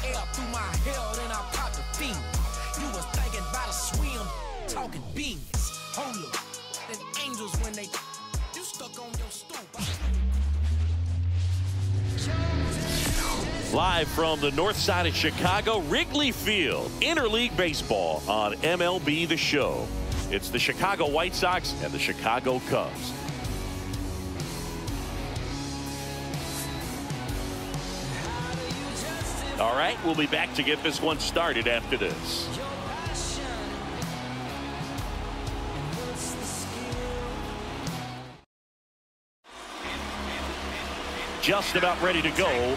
air through my hair, then I popped the fiend. You was thinking about a swim, talking beans. Hold up, then angels when they you stuck on your stoop. Live from the north side of Chicago, Wrigley Field, interleague baseball on MLB The Show. It's the Chicago White Sox and the Chicago Cubs. All right, we'll be back to get this one started after this. Just about ready to go,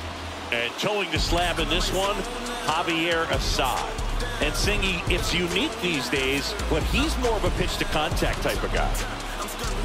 and towing the slab in this one, Javier Assad. And Singy, it's unique these days, but he's more of a pitch to contact type of guy.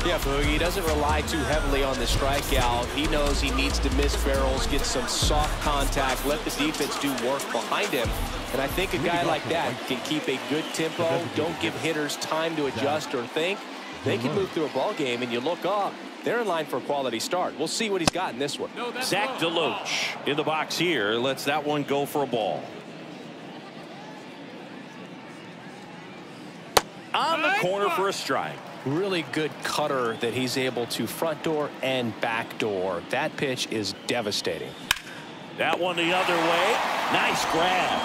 Yeah, Boogie, he doesn't rely too heavily on the strikeout. He knows he needs to miss barrels, get some soft contact, let the defense do work behind him. And I think a guy like that can keep a good tempo, don't give hitters time to adjust or think. They can move through a ball game, and you look up, they're in line for a quality start. We'll see what he's got in this one. Zach DeLoach in the box here. Lets that one go for a ball. On the corner for a strike. Really good cutter that he's able to front door and back door. That pitch is devastating. That one the other way. Nice grab.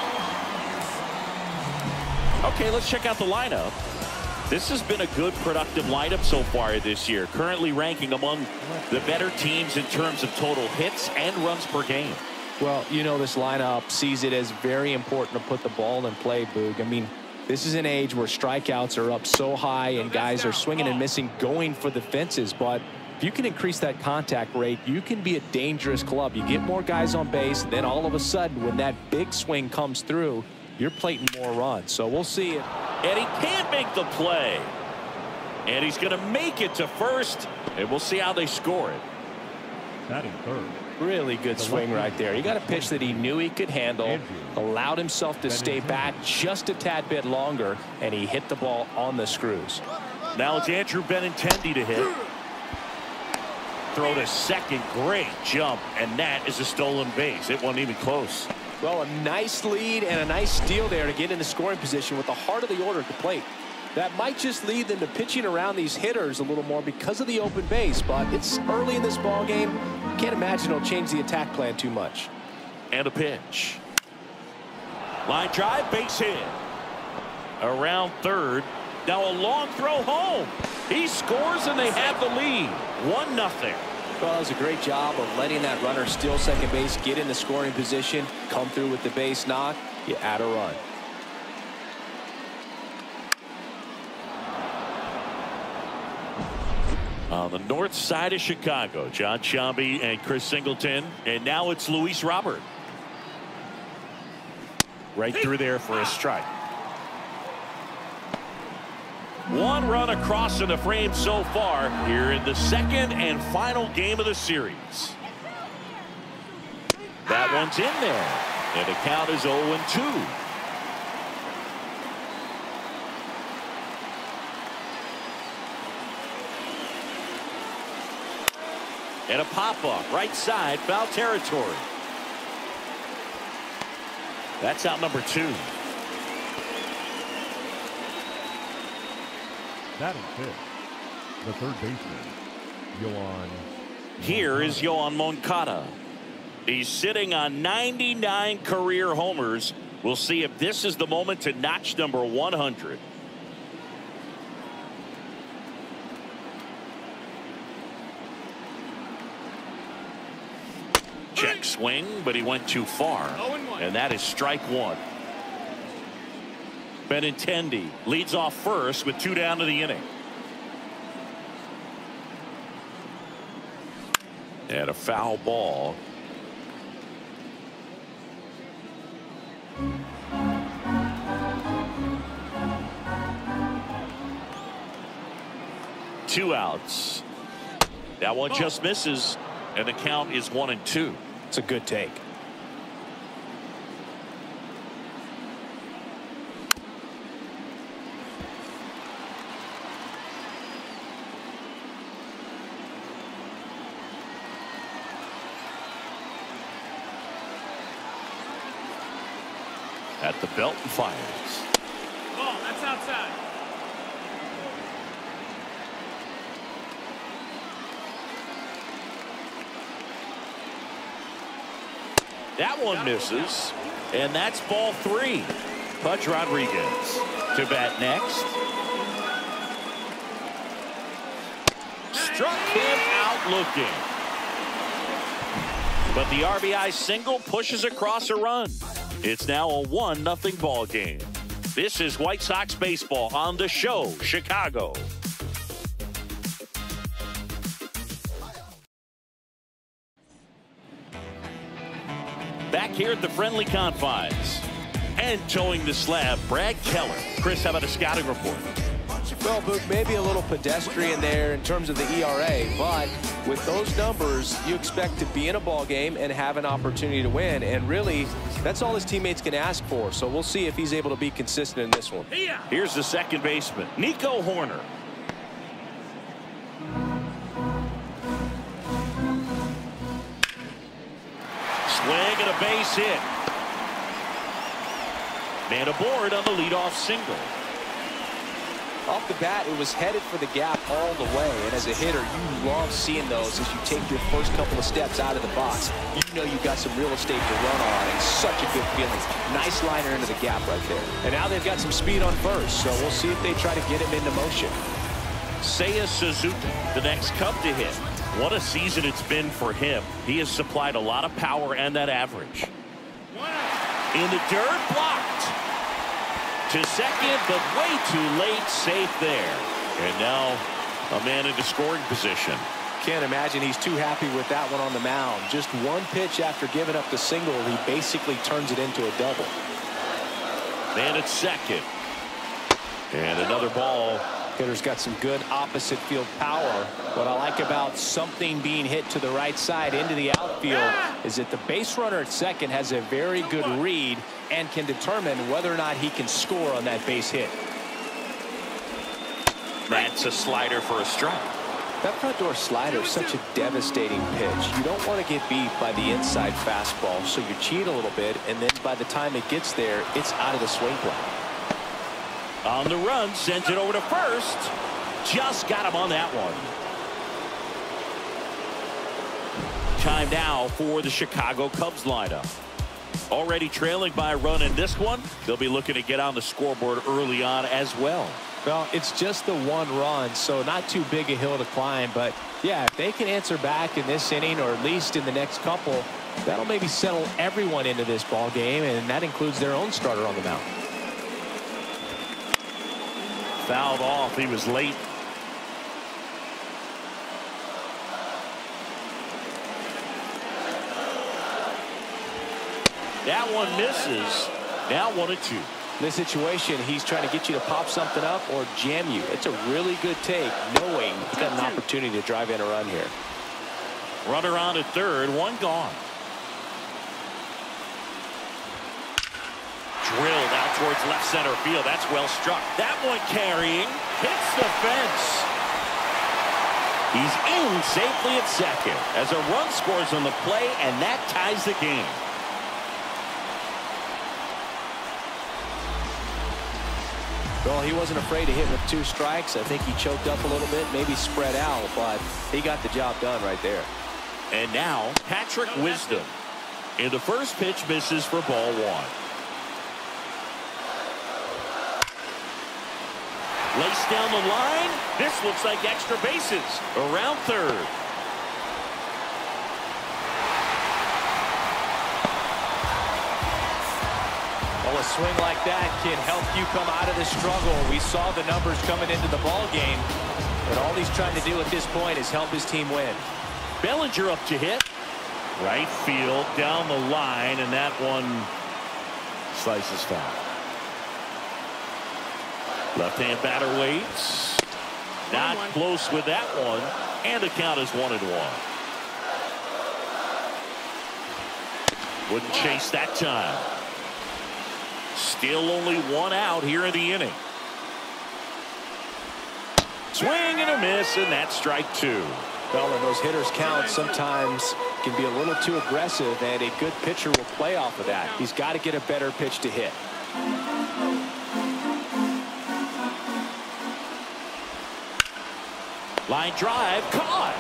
Okay, let's check out the lineup. This has been a good, productive lineup so far this year, currently ranking among the better teams in terms of total hits and runs per game. Well, you know, this lineup sees it as very important to put the ball in play, Boog. I mean, this is an age where strikeouts are up so high and guys are swinging and missing, going for the fences. But if you can increase that contact rate, you can be a dangerous club. You get more guys on base, then all of a sudden, when that big swing comes through, you're plating more runs. So we'll see. And he can't make the play. And he's going to make it to first. And we'll see how they score it. Batting third. Really good swing right there. He got a pitch that he knew he could handle, allowed himself to stay back just a tad bit longer, and he hit the ball on the screws. Now it's Andrew Benintendi to hit. Throw to second. Great jump. And that is a stolen base. It wasn't even close. Well, a nice lead and a nice steal there to get into scoring position with the heart of the order at the plate. That might just lead them to pitching around these hitters a little more because of the open base, but it's early in this ball game. Can't imagine it'll change the attack plan too much. And a pitch. Line drive, base hit. Around third. Now a long throw home. He scores and they have the lead. 1-0. Well, that was a great job of letting that runner steal second base, get in the scoring position, come through with the base knock. You add a run. On the north side of Chicago, John Sciambi and Chris Singleton. And now it's Luis Robert. Right through there for a strike. One run across in the frame so far here in the second and final game of the series. That one's in there. And the count is 0-2. And a pop-up right side, foul territory. That's out number 2. Batting fifth, the third baseman, Yoan. Here is Yoan Moncada. He's sitting on 99 career homers. We'll see if this is the moment to notch number 100. Check swing, but he went too far. And that is strike 1. Benintendi leads off first with 2 down to the inning. And a foul ball. Two outs. That one just misses, and the count is 1-2. It's a good take. At the belt and fires. Ball, that's outside. That one misses, and that's ball 3. Pudge Rodriguez to bat next. Struck him out looking. But the RBI single pushes across a run. It's now a 1-0 ball game. This is White Sox baseball on the show, Chicago. Back here at the friendly confines. And towing the slab, Brad Keller. Chris, how about a scouting report? Well, Boog, maybe a little pedestrian there in terms of the ERA, but with those numbers, you expect to be in a ball game and have an opportunity to win. And really, that's all his teammates can ask for. So we'll see if he's able to be consistent in this one. Here's the second baseman, Nico Horner. Swing and a base hit. Man aboard on the leadoff single. Off the bat, it was headed for the gap all the way. And as a hitter, you love seeing those as you take your first couple of steps out of the box. You know you've got some real estate to run on, and such a good feeling. Nice liner into the gap right there. And now they've got some speed on first, so we'll see if they try to get him into motion. Seiya Suzuki, the next Cub to hit. What a season it's been for him. He has supplied a lot of power and that average. In the dirt, blocked. To second, but way too late, safe there. And now a man into scoring position. Can't imagine he's too happy with that one on the mound. Just one pitch after giving up the single, he basically turns it into a double. Man at second. And another ball. Hitter's got some good opposite field power. What I like about something being hit to the right side into the outfield is that the base runner at second has a very good read and can determine whether or not he can score on that base hit. That's a slider for a strike. That front door slider is such a devastating pitch. You don't want to get beat by the inside fastball, so you cheat a little bit, and then by the time it gets there, it's out of the swing plane. On the run, sends it over to first. Just got him on that one. Time now for the Chicago Cubs lineup. Already trailing by a run in this one. They'll be looking to get on the scoreboard early on as well. Well, it's just the one run, so not too big a hill to climb. But, yeah, if they can answer back in this inning or at least in the next couple, that'll maybe settle everyone into this ball game, and that includes their own starter on the mound. Fouled off. He was late. That one misses. Now 1-2. In this situation, he's trying to get you to pop something up or jam you. It's a really good take, knowing he's got an opportunity to drive in a run here. Runner on at third, one gone. Drilled out towards left center field. That's well struck. That one carrying. Hits the fence. He's in safely at second as a run scores on the play, and that ties the game. Well, he wasn't afraid to hit with 2 strikes. I think he choked up a little bit, maybe spread out, but he got the job done right there. And now Patrick Wisdom. And the first pitch misses for ball 1. Laced down the line. This looks like extra bases. Around third. Well, a swing like that can help you come out of the struggle. We saw the numbers coming into the ball game, but all he's trying to do at this point is help his team win. Bellinger up to hit. Right field, down the line, and that one slices foul. Left-hand batter waits. Not close with that one, and the count is 1-1. Wouldn't chase that time. Still only 1 out here in the inning. Swing and a miss, and that's strike 2. Well, when those hitters count, sometimes can be a little too aggressive, and a good pitcher will play off of that. He's got to get a better pitch to hit. Line drive, caught.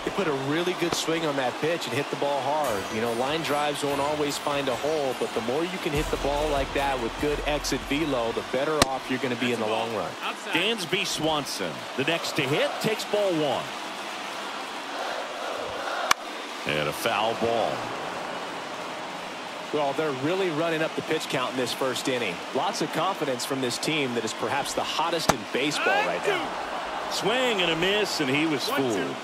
He put a really good swing on that pitch and hit the ball hard. You know, line drives won't always find a hole, but the more you can hit the ball like that with good exit velo, the better off you're going to be in the long run. Dansby Swanson, the next to hit, takes ball one. And a foul ball. Well, they're really running up the pitch count in this first inning. Lots of confidence from this team that is perhaps the hottest in baseball right now. Swing and a miss, and he was fooled.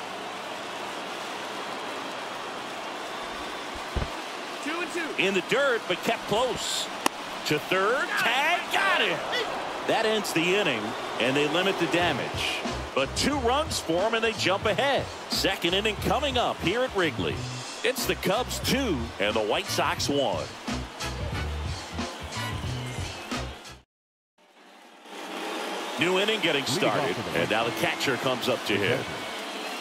2-2. In the dirt, but kept close. To third, tag, got it. That ends the inning, and they limit the damage. But 2 runs for them, and they jump ahead. Second inning coming up here at Wrigley. It's the Cubs 2 and the White Sox 1. New inning getting started, and now the catcher comes up to hit.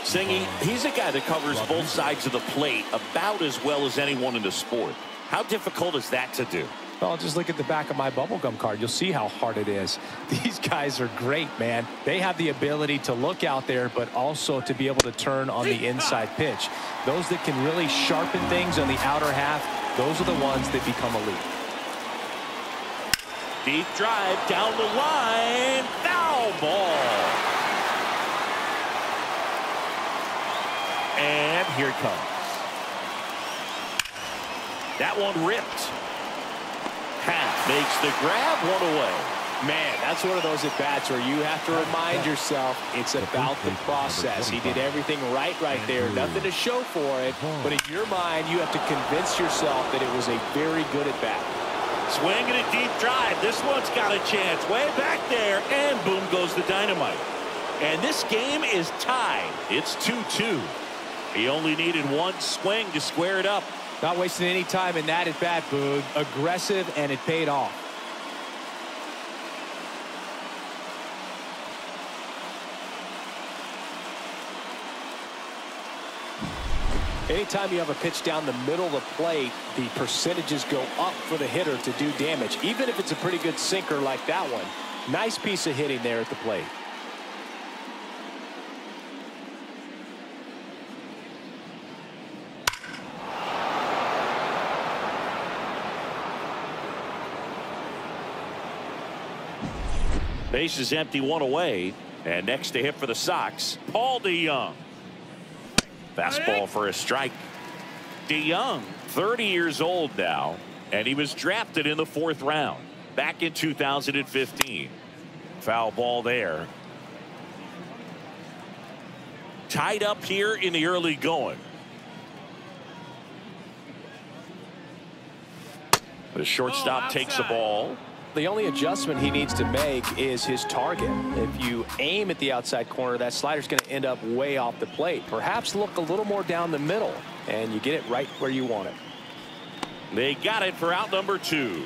Singy, he's a guy that covers both sides of the plate about as well as anyone in the sport. How difficult is that to do? Well, just look at the back of my bubblegum card. You'll see how hard it is. These guys are great, man. They have the ability to look out there, but also to be able to turn on the inside pitch. Those that can really sharpen things on the outer half, those are the ones that become elite. Deep drive down the line. Foul ball. And here it comes. That one ripped. Half makes the grab, one away. Man, that's one of those at-bats where you have to remind yourself it's about the process. He did everything right there. Nothing to show for it. But in your mind, you have to convince yourself that it was a very good at-bat. Swing and a deep drive. This one's got a chance. Way back there. And boom goes the dynamite. And this game is tied. It's 2-2. He only needed one swing to square it up. Not wasting any time in that at-bat, Boog. Aggressive, and it paid off. Anytime you have a pitch down the middle of the plate, the percentages go up for the hitter to do damage, even if it's a pretty good sinker like that one. Nice piece of hitting there at the plate. Base is empty, one away. And next to hit for the Sox, Paul DeYoung. Fastball for a strike. DeYoung, 30 years old now, and he was drafted in the 4th round back in 2015. Foul ball there. Tied up here in the early going. The shortstop takes the ball. The only adjustment he needs to make is his target. If you aim at the outside corner, that slider's going to end up way off the plate. Perhaps look a little more down the middle, and you get it right where you want it. They got it for out number 2.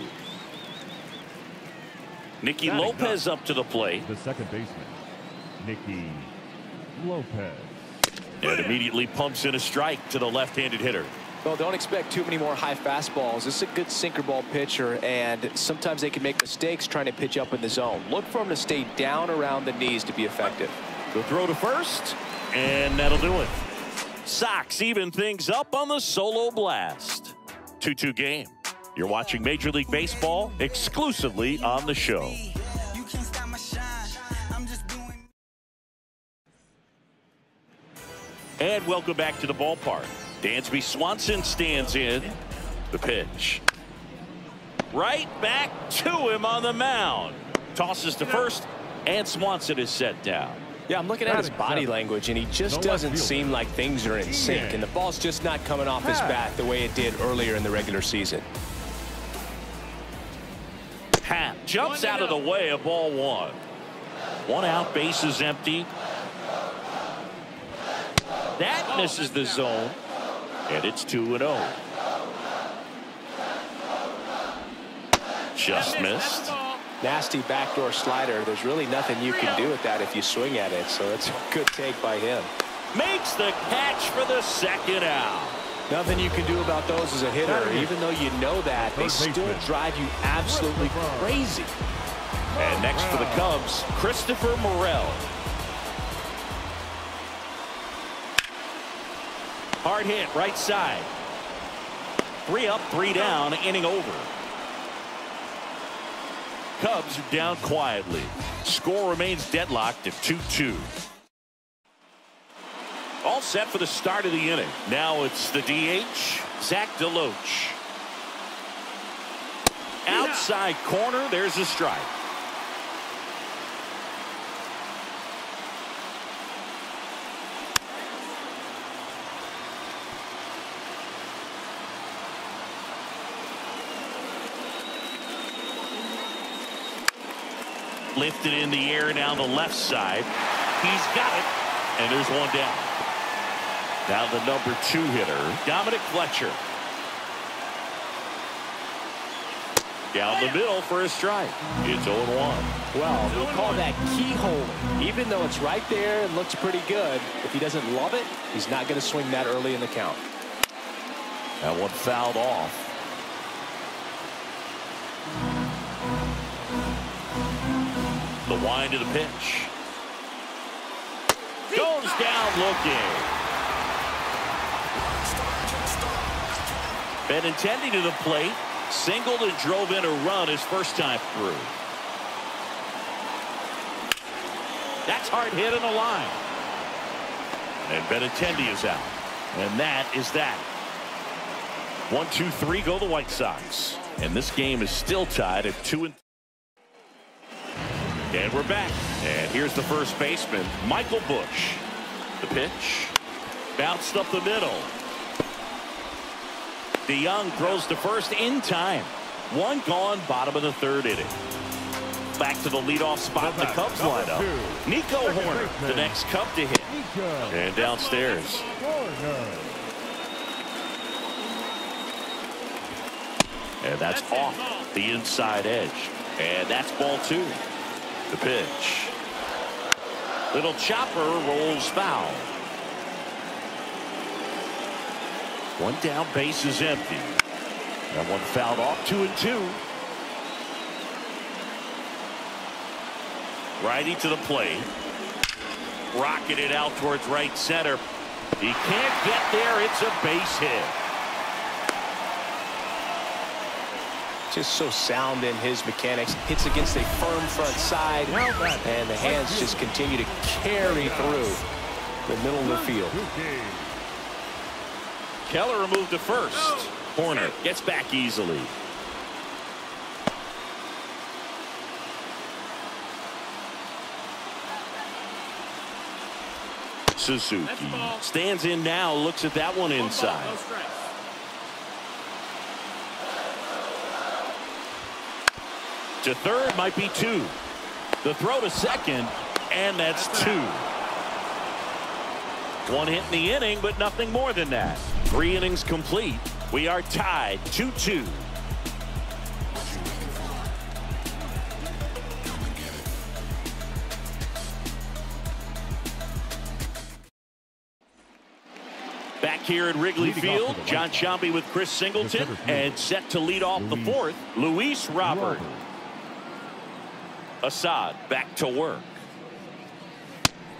Nicky Lopez up to the plate. The second baseman, Nicky Lopez. And immediately pumps in a strike to the left-handed hitter. Well, don't expect too many more high fastballs. This is a good sinker ball pitcher, and sometimes they can make mistakes trying to pitch up in the zone. Look for him to stay down around the knees to be effective. The throw to first, and that'll do it. Sox even things up on the solo blast. 2-2 game. You're watching Major League Baseball exclusively on the show. And welcome back to the ballpark. Dansby Swanson stands in. The pitch. Right back to him on the mound. Tosses to first, and Swanson is set down. Yeah, I'm looking at his body language, and he just doesn't seem like things are in sync, and the ball's just not coming off his bat the way it did earlier in the regular season. Happ jumps out of the way of ball 1. 1 out, base is empty. That misses the zone. And it's 2-0. Just missed. Nasty backdoor slider. There's really nothing you can do with that if you swing at it. So that's a good take by him. Makes the catch for the second out. Nothing you can do about those as a hitter. Even though you know that, they still drive you absolutely crazy. And next for the Cubs, Christopher Morel. Hard hit, right side. 3 up, 3 down, inning over. Cubs are down quietly. Score remains deadlocked at 2-2. All set for the start of the inning. Now it's the DH, Zach DeLoach. Outside corner, there's a strike. Lifted in the air down the left side. He's got it, and there's one down. Now the number 2 hitter, Dominic Fletcher. Down the middle for a strike. It's 0-1. Well, we call that keyhole. Even though it's right there and looks pretty good, if he doesn't love it, he's not going to swing that early in the count. That one fouled off. The wind of the pitch. Goes down looking. Benintendi to the plate. Singled and drove in a run his first time through. That's hard hit in the line. And Benintendi is out. And that is that. 1-2-3 go the White Sox. And this game is still tied at 2-2. And we're back. And here's the first baseman, Michael Busch. The pitch. Bounced up the middle. DeYoung throws to first in time. 1 gone, bottom of the 3rd inning. Back to the leadoff spot in the Cubs lineup. Nico Horner, the next Cub to hit. And downstairs. And that's off the inside edge. And that's ball 2. The pitch. Little chopper rolls foul. 1 down, base is empty. That one fouled off. 2-2. Righty to the plate. Rocketed it out towards right center. He can't get there. It's a base hit. Just so sound in his mechanics. Hits against a firm front side, and the hands just continue to carry through the middle of the field. Keller moved to first. Horner gets back easily. Suzuki stands in now, looks at that one inside. To third, might be 2. The throw to second, and that's 2. 1 hit in the inning, but nothing more than that. 3 innings complete. We are tied 2-2. Back here at Wrigley Field, John Sciambi with Chris Singleton, and set to lead off the 4th, Luis Robert. Assad back to work.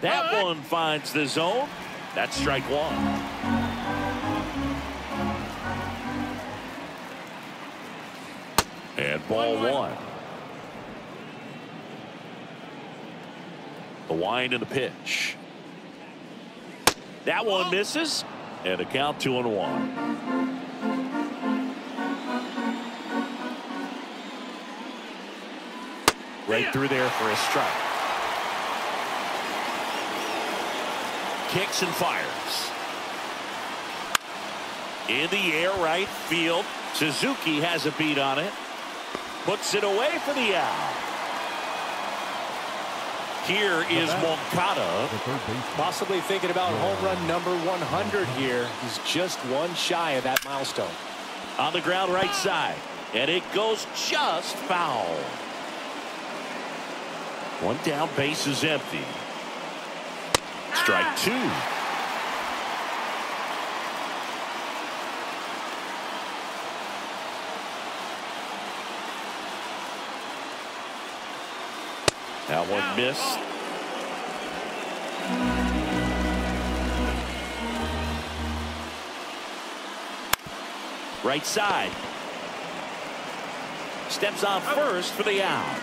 That one finds the zone. That's strike 1. And ball 1. The wind and the pitch. That one misses. And a count 2-1. Right through there for a strike. Kicks and fires. In the air, right field. Suzuki has a beat on it. Puts it away for the out. Here is Moncada. Possibly thinking about home run number 100 here. He's just 1 shy of that milestone. On the ground right side. And it goes just foul. 1 down, base is empty. Strike 2. That one missed. Right side. Steps on first for the out.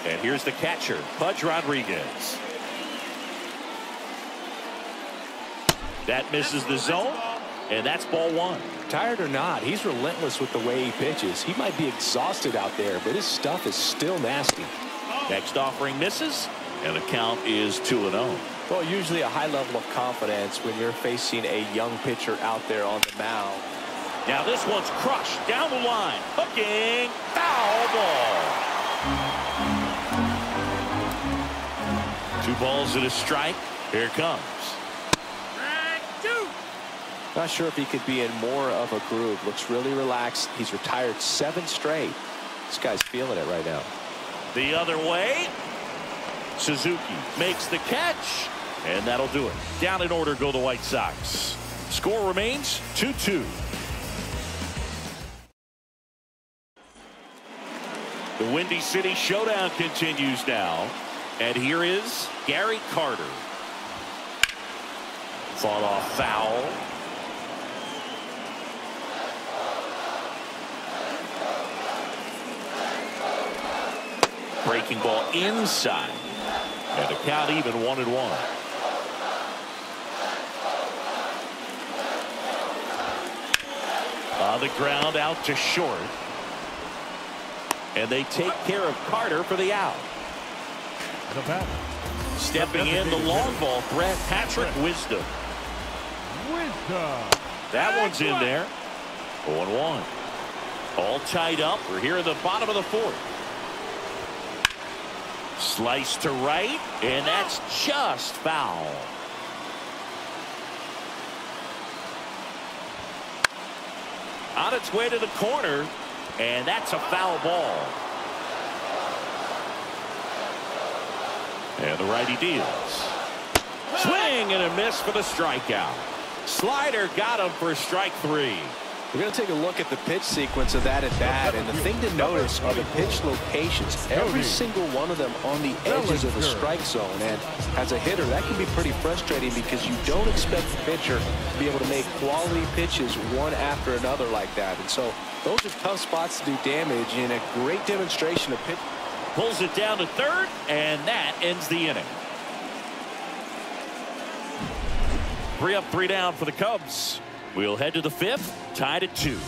And here's the catcher, Pudge Rodriguez. That misses the zone, and that's ball one. Tired or not, he's relentless with the way he pitches. He might be exhausted out there, but his stuff is still nasty. Next offering misses, and the count is 2-0. Well, usually a high level of confidence when you're facing a young pitcher out there on the mound. Now this one's crushed down the line. Hooking. Foul ball. 2 balls and a strike. Here it comes. Not sure if he could be in more of a groove. Looks really relaxed. He's retired 7 straight. This guy's feeling it right now. The other way. Suzuki makes the catch, and that'll do it. Down in order go the White Sox. Score remains 2-2. The Windy City Showdown continues now, and here is Gary Carter. Fought off foul. Breaking ball inside. And the count even 1-1. On the ground out to short. And they take care of Carter for the out. The batter. Stepping in the long ball threat, Patrick Wisdom. That one's in there. 0-1. All tied up. We're here in the bottom of the 4th. Slice to right, and that's just foul. On its way to the corner, and that's a foul ball. And the righty deals. Swing and a miss for the strikeout. Slider got him for strike 3. We're going to take a look at the pitch sequence of that at bat, and the thing to notice are the pitch locations. Every single one of them on the edges of the strike zone, and as a hitter, that can be pretty frustrating because you don't expect the pitcher to be able to make quality pitches one after another like that. And so those are tough spots to do damage, and a great demonstration of pitch. Pulls it down to third, and that ends the inning. 3 up, 3 down for the Cubs. We'll head to the 5th, tied at 2.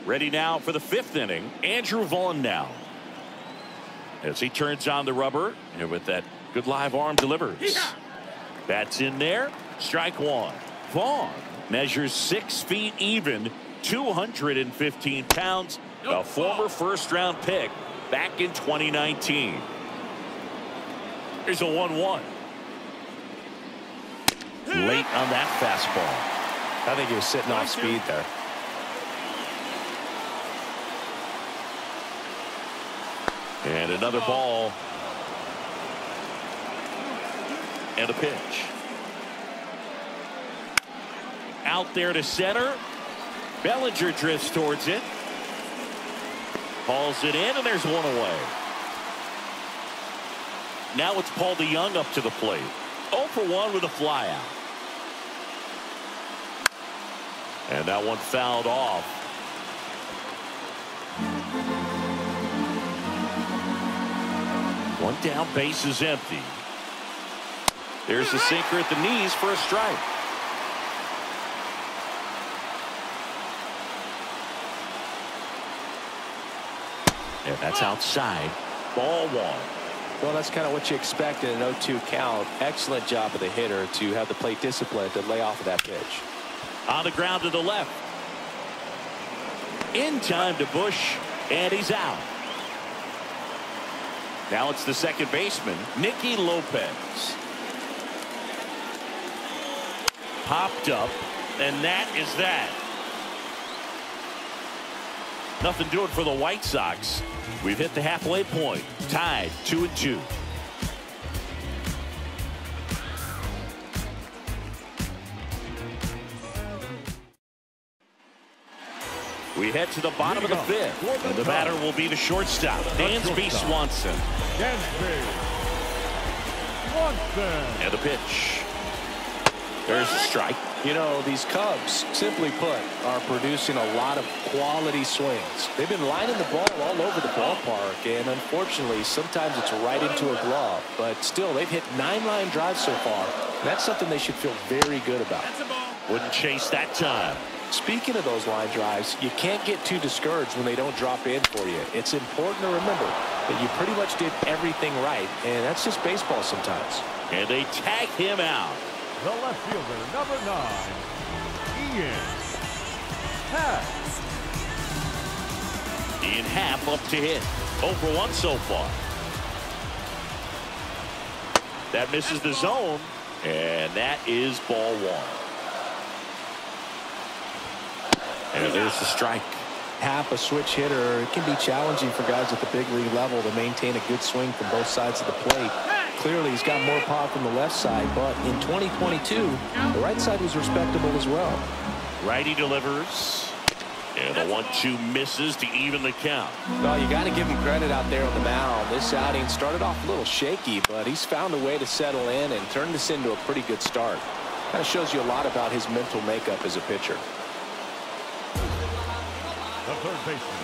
Ready now for the 5th inning, Andrew Vaughn now. As he turns on the rubber, and with that good live arm delivers. That's in there, strike 1. Vaughn measures 6 feet even, 215 pounds. A former first-round pick back in 2019. Here's a 1-1. Late on that fastball. I think he was sitting off speed there. And another ball. And a pitch. Out there to center. Bellinger drifts towards it. Hauls it in, and there's one away. Now it's Paul DeYoung up to the plate. 0 for 1 with a flyout. And that one fouled off. One down, base is empty. There's a sinker at the knees for a strike. And that's outside. Ball 1. Well, that's kind of what you expect in an 0-2 count. Excellent job of the hitter to have the plate discipline to lay off of that pitch. On the ground to the left. In time to Bush, and he's out. Now it's the second baseman, Nicky Lopez. Popped up, and that is that. Nothing doing for the White Sox. We've hit the halfway point, tied 2-2. We head to the bottom of the fifth, and the batter will be the shortstop, Dansby Swanson. And the pitch. There's a strike. You know, these Cubs, simply put, are producing a lot of quality swings. They've been lining the ball all over the ballpark, and unfortunately, sometimes it's right into a glove. But still, they've hit 9 line drives so far. That's something they should feel very good about. Wouldn't chase that time. Speaking of those line drives, you can't get too discouraged when they don't drop in for you. It's important to remember that you pretty much did everything right, and that's just baseball sometimes. And they tag him out. The left fielder, number 9, Ian Happ. Ian Happ up to hit. 0 for 1 so far. That misses the zone, and that is ball 1. And there's the strike. Happ, a switch hitter, it can be challenging for guys at the big league level to maintain a good swing from both sides of the plate. Clearly, he's got more power from the left side, but in 2022, the right side was respectable as well. Righty delivers. And the 1-2 misses to even the count. Well, you got to give him credit out there on the mound. This outing started off a little shaky, but he's found a way to settle in and turn this into a pretty good start. Kind of shows you a lot about his mental makeup as a pitcher.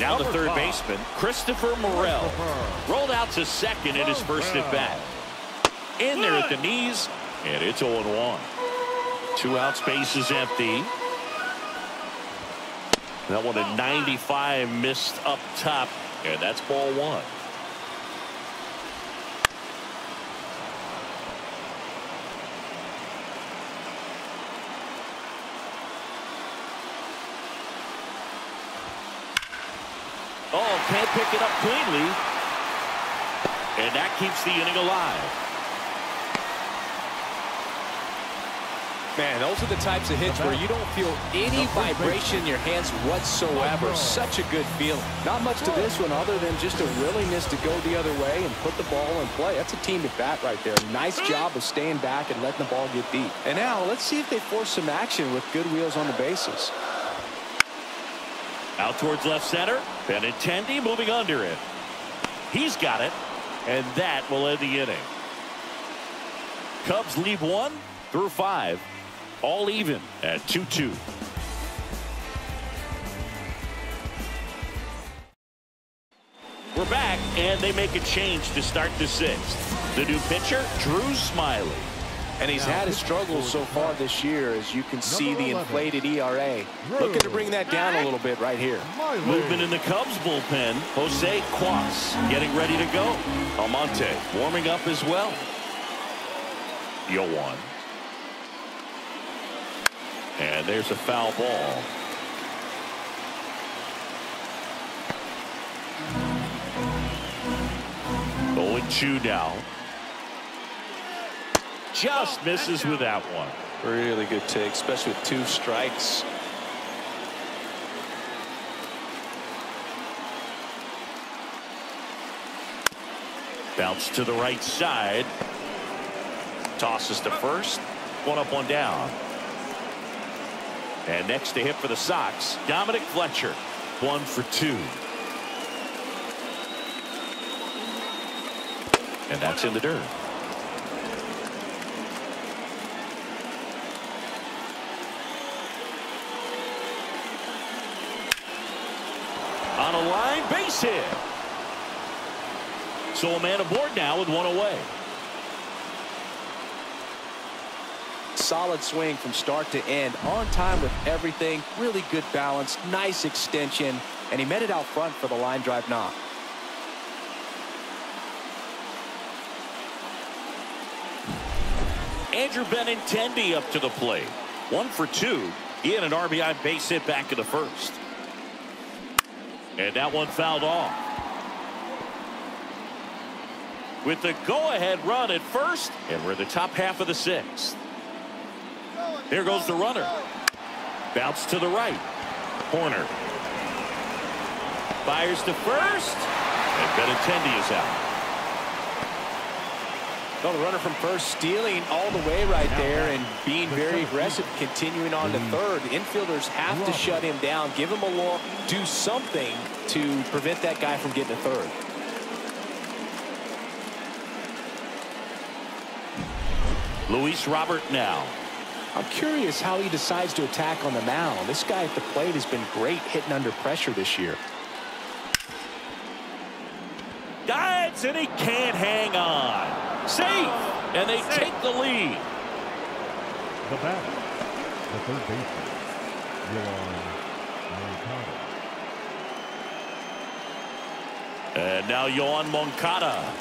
Now the third baseman, Christopher Morel, rolled out to second in his first at bat. In there at the knees, and it's 0-1. 2 out, space is empty. That one a 95 missed up top, and that's ball 1. Oh, can't pick it up cleanly. And that keeps the inning alive. Man, those are the types of hits where you don't feel any vibration in your hands whatsoever. Such a good feeling. Not much to this one other than just a willingness to go the other way and put the ball in play. That's a team at bat right there. Nice job of staying back and letting the ball get deep. And now let's see if they force some action with good wheels on the bases. Out towards left center. Benintendi moving under it. He's got it. And that will end the inning. Cubs lead 1 through 5. All even at 2-2. We're back, and they make a change to start the 6th. The new pitcher, Drew Smiley. And he's had his struggles so far this year, as you can see the inflated ERA. Looking to bring that down a little bit right here. Movement in the Cubs bullpen. Jose Cuas getting ready to go. Almonte warming up as well. 0-1. And there's a foul ball. Oh, 0-2 now. Just misses with that one. Really good take, especially with 2 strikes. Bounce to the right side. Tosses to first. 1 up, 1 down. And next to hit for the Sox, Dominic Fletcher. 1 for 2. And that's in the dirt. On a line base hit. So a man aboard now with 1 away. Solid swing from start to end, on time with everything. Really good balance, nice extension, and he met it out front for the line drive knock. Andrew Benintendi up to the plate. 1 for 2. He had an RBI base hit back in the first. And that one fouled off. With the go-ahead run at first, and we're in the top half of the 6th. Here goes the runner. Bounce to the right. Corner. Fires to first. And Benintendi is out. Well, the runner from first stealing all the way right there and being very aggressive, continuing on to third. Infielders have to shut him down, give him a look, do something to prevent that guy from getting to third. Luis Robert now. I'm curious how he decides to attack on the mound. This guy at the plate has been great hitting under pressure this year. Dives, and he can't hang on. Safe, and they take the lead. The batter, the third baseman, Moncada. And now Yoan Moncada.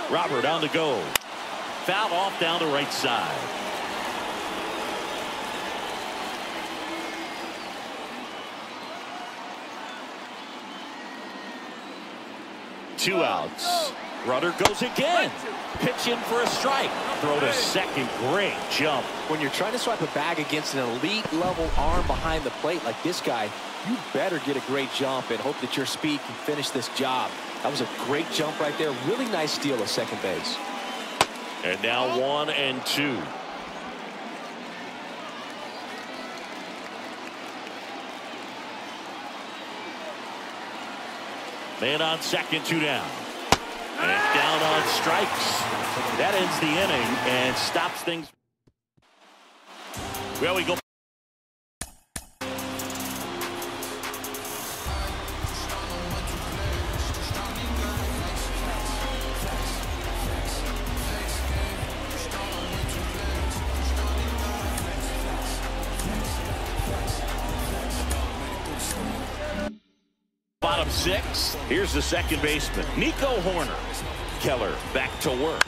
Robert on the go. Foul off down the right side. Two outs. Runner goes again. Pitch in for a strike. Throw to second. Great jump. When you're trying to swipe a bag against an elite level arm behind the plate like this guy, you better get a great jump and hope that your speed can finish this job. That was a great jump right there. Really nice steal at second base. And now 1-2. Man on second, 2 down. And down on strikes. That ends the inning and stops things. Well, we go. Bottom 6. Here's the second baseman, Nico Horner. Keller back to work.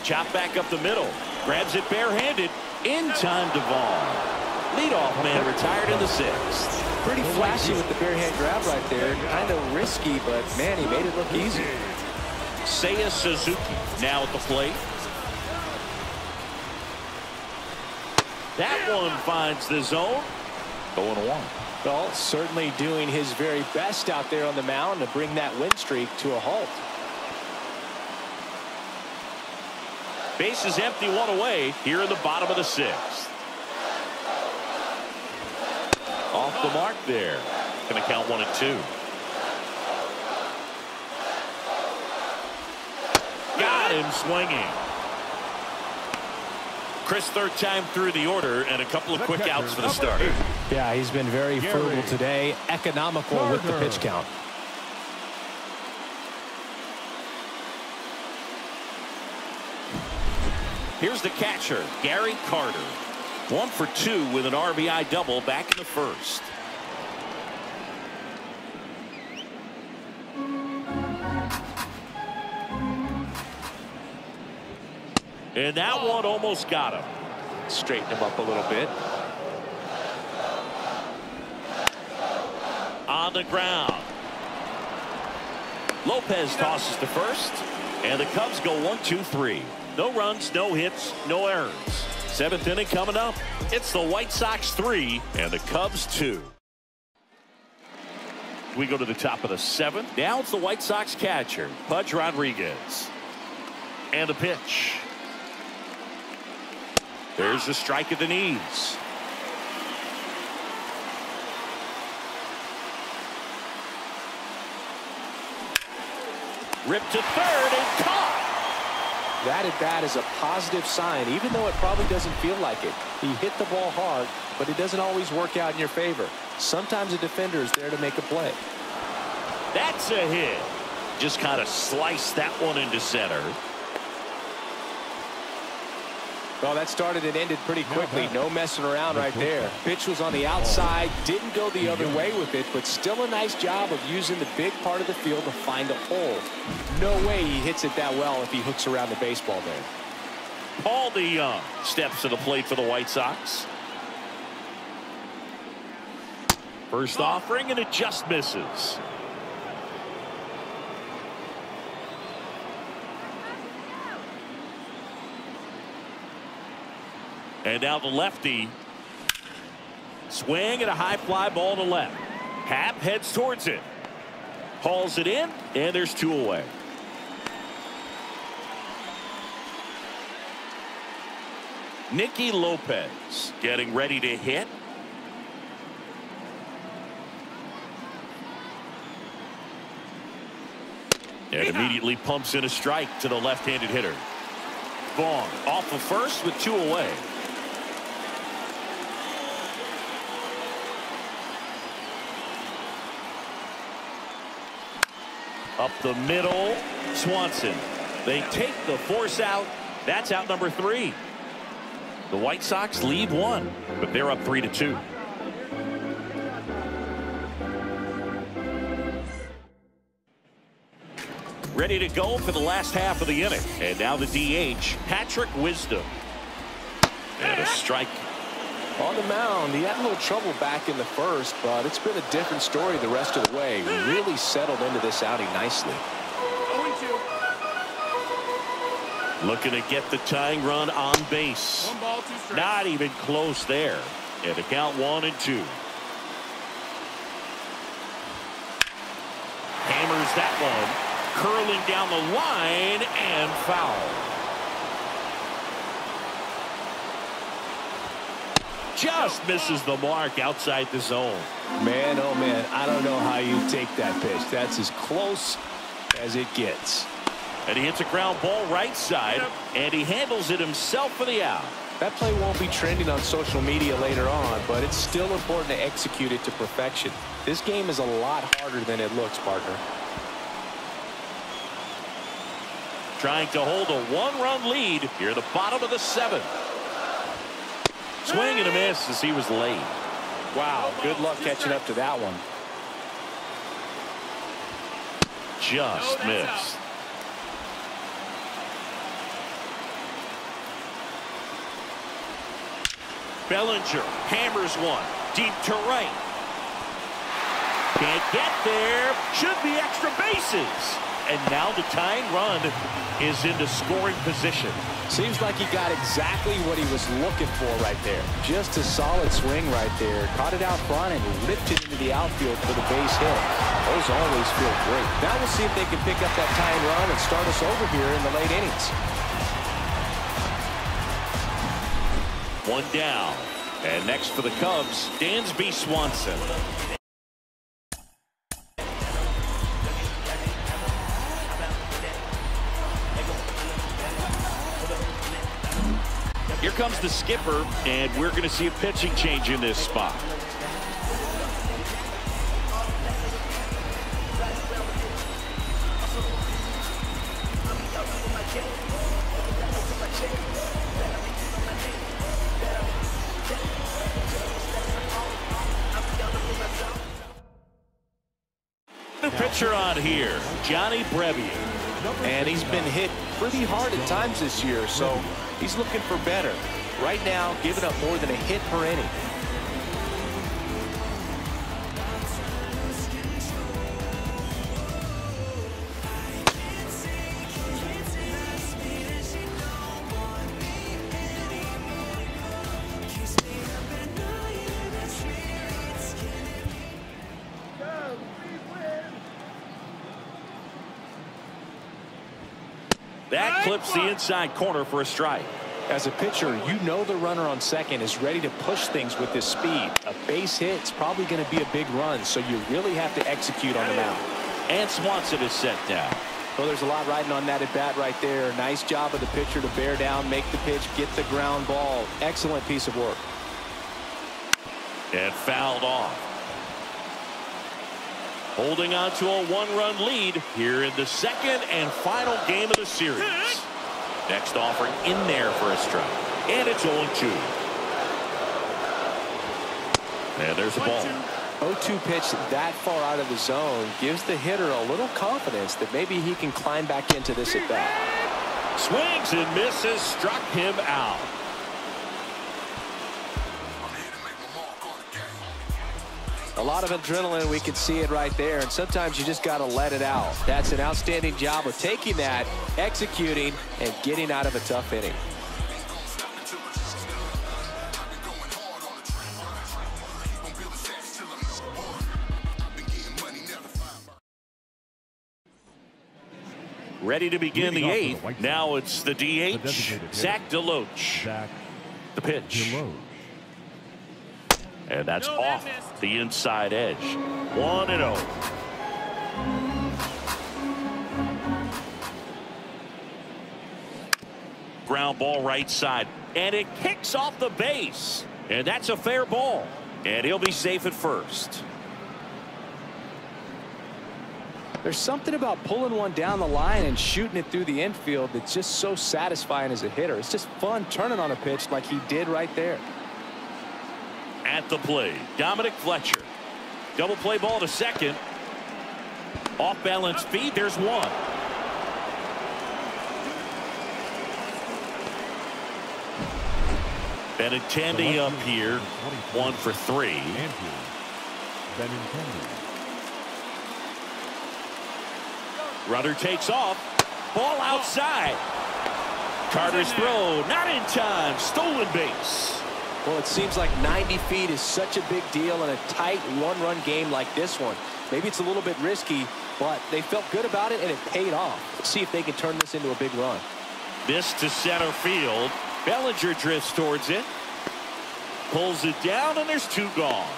Chop back up the middle. Grabs it barehanded. In time to Vaughn. Leadoff man retired in the 6th. Pretty flashy with the barehand grab right there. Kind of risky, but man, he made it look easy. Seiya Suzuki now at the plate. That one finds the zone. 0-1. Well, certainly doing his very best out there on the mound to bring that win streak to a halt. Base is empty, 1 away here in the bottom of the 6th. Off the mark there. Going to count 1-2. Got him swinging. Chris, third time through the order and a couple of quick outs for the starter. Yeah, he's been very frugal today, economical with the pitch count. Here's the catcher, Gary Carter. 1 for 2 with an RBI double back in the 1st. And that one almost got him. Straighten him up a little bit. On the ground. Lopez tosses to first. And the Cubs go 1-2-3. No runs, no hits, no errors. 7th inning coming up. It's the White Sox 3 and the Cubs 2. We go to the top of the 7th. Now it's the White Sox catcher, Pudge Rodriguez. And the pitch. There's the strike at the knees. Ripped to third and caught. That at bat is a positive sign, even though it probably doesn't feel like it. He hit the ball hard, but it doesn't always work out in your favor. Sometimes a defender is there to make a play. That's a hit. Just kind of sliced that one into center. Well, that started and ended pretty quickly. No messing around right there. Pitch was on the outside, didn't go the other way with it, but still a nice job of using the big part of the field to find a hole. No way he hits it that well if he hooks around the baseball there. Paul DeYoung steps to the plate for the White Sox. First offering, and it just misses. And now the lefty. Swing and a high fly ball to left. Happ heads towards it. Hauls it in, and there's 2 away. Nicky Lopez getting ready to hit. And immediately pumps in a strike to the left-handed hitter. Vaughn off of first with 2 away. Up the middle, Swanson. They take the force out. That's out number 3. The White Sox lead 1, but they're up 3-2. Ready to go for the last half of the inning. And now the DH, Patrick Wisdom. And a strike. On the mound, he had a little trouble back in the first, but it's been a different story the rest of the way. Really settled into this outing nicely. 0-2. Looking to get the tying run on base. 1 ball, 2 strikes. Not even close there. And the count 1-2. Hammers that one. Curling down the line and foul. Just misses the mark outside the zone. Man, oh man, I don't know how you take that pitch. That's as close as it gets. And he hits a ground ball right side, and he handles it himself for the out. That play won't be trending on social media later on, but it's still important to execute it to perfection. This game is a lot harder than it looks, partner. Trying to hold a 1-run lead here at the bottom of the 7th. Swing and a miss as he was late. Wow, good luck catching up to that one. Just missed. Bellinger hammers one deep to right. Can't get there. Should be extra bases. And now the tying run is into scoring position. Seems like he got exactly what he was looking for right there. Just a solid swing right there. Caught it out front and lifted into the outfield for the base hit. Those always feel great. Now we'll see if they can pick up that tying run and start us over here in the late innings. 1 down. And next for the Cubs, Dansby Swanson. Here comes the skipper, and we're going to see a pitching change in this spot. New pitcher on here, Johnny Brevier. And he's been hit pretty hard at times this year, so he's looking for better. Right now, giving up more than a hit per inning. That clips the inside corner for a strike. As a pitcher, you know the runner on second is ready to push things with this speed. A base hit is probably going to be a big run, so you really have to execute on the mound. And Swanson is set down. Well, there's a lot riding on that at bat right there. Nice job of the pitcher to bear down, make the pitch, get the ground ball. Excellent piece of work. And fouled off. Holding on to a 1-run lead here in the second and final game of the series. Next offering in there for a strike. And it's 0-2. And there's a ball. 0-2 pitch that far out of the zone gives the hitter a little confidence that maybe he can climb back into this at bat. Swings and misses, struck him out. A lot of adrenaline, we can see it right there, and sometimes you just got to let it out. That's an outstanding job of taking that, executing, and getting out of a tough inning. Ready to begin the eighth. Now it's the DH, Zach DeLoach. The pitch. And that's off the inside edge. 1-0. Ground ball right side. And it kicks off the base. And that's a fair ball. And he'll be safe at first. There's something about pulling one down the line and shooting it through the infield that's just so satisfying as a hitter. It's just fun turning on a pitch like he did right there. At the plate, Dominic Fletcher. Double play ball to second. Off balance feed. There's one. Benintendi up here. 1 for 3. Runner takes off. Ball outside. Carter's throw not in time. Stolen base. Well, it seems like 90 feet is such a big deal in a tight one-run game like this one. Maybe it's a little bit risky, but they felt good about it, and it paid off. Let's see if they can turn this into a big run. This to center field. Bellinger drifts towards it. Pulls it down, and there's 2 gone.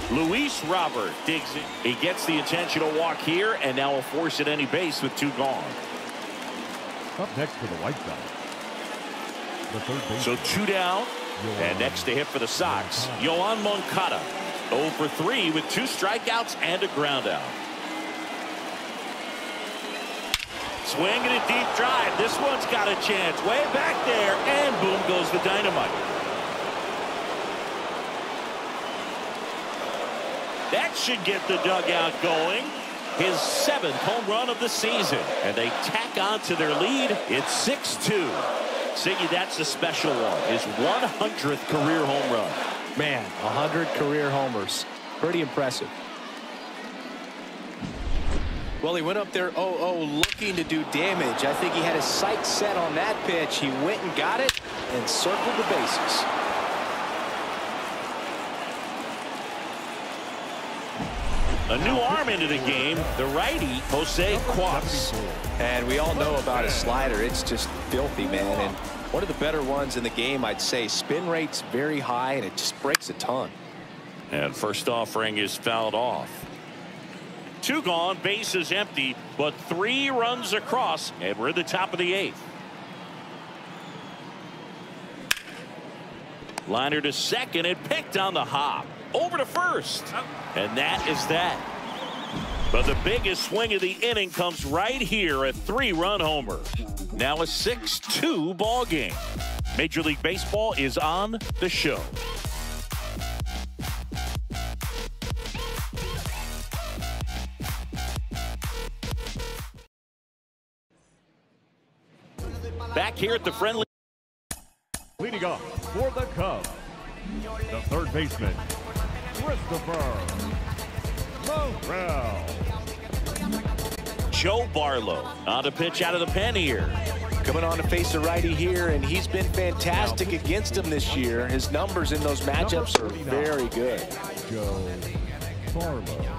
Luis Robert digs it. He gets the intentional walk here, and now will force at any base with 2 gone. Up next for the White Sox, the third baseman. So 2 down, and next to hit for the Sox, Yoan Moncada. 0 for 3 with 2 strikeouts and a ground out. Swinging a deep drive. This one's got a chance. Way back there, and boom goes the dynamite. That should get the dugout going. His 7th home run of the season. And they tack on to their lead. It's 6-2. Siggy, that's a special one. His 100th career home run. Man, 100 career homers. Pretty impressive. Well, he went up there 0-0 looking to do damage. I think he had his sights set on that pitch. He went and got it and circled the bases. A new arm into the game, the righty, Jose Cuas. And we all know about his slider. It's just filthy, man. And one of the better ones in the game, I'd say. Spin rate's very high, and it just breaks a ton. And first offering is fouled off. 2 gone, bases empty, but 3 runs across, and we're at the top of the 8th. Liner to second and picked on the hop. Over to first. And that is that. But the biggest swing of the inning comes right here, a 3-run homer. Now a 6-2 ball game. Major League Baseball is on the show. Back here at the friendly. Leading up for the Cubs, the third baseman, Christopher Morel. Joe Barlow on to pitch out of the pen here. Coming on to face a righty here, and he's been fantastic against him this year. His numbers in those matchups are very good. Joe Barlow.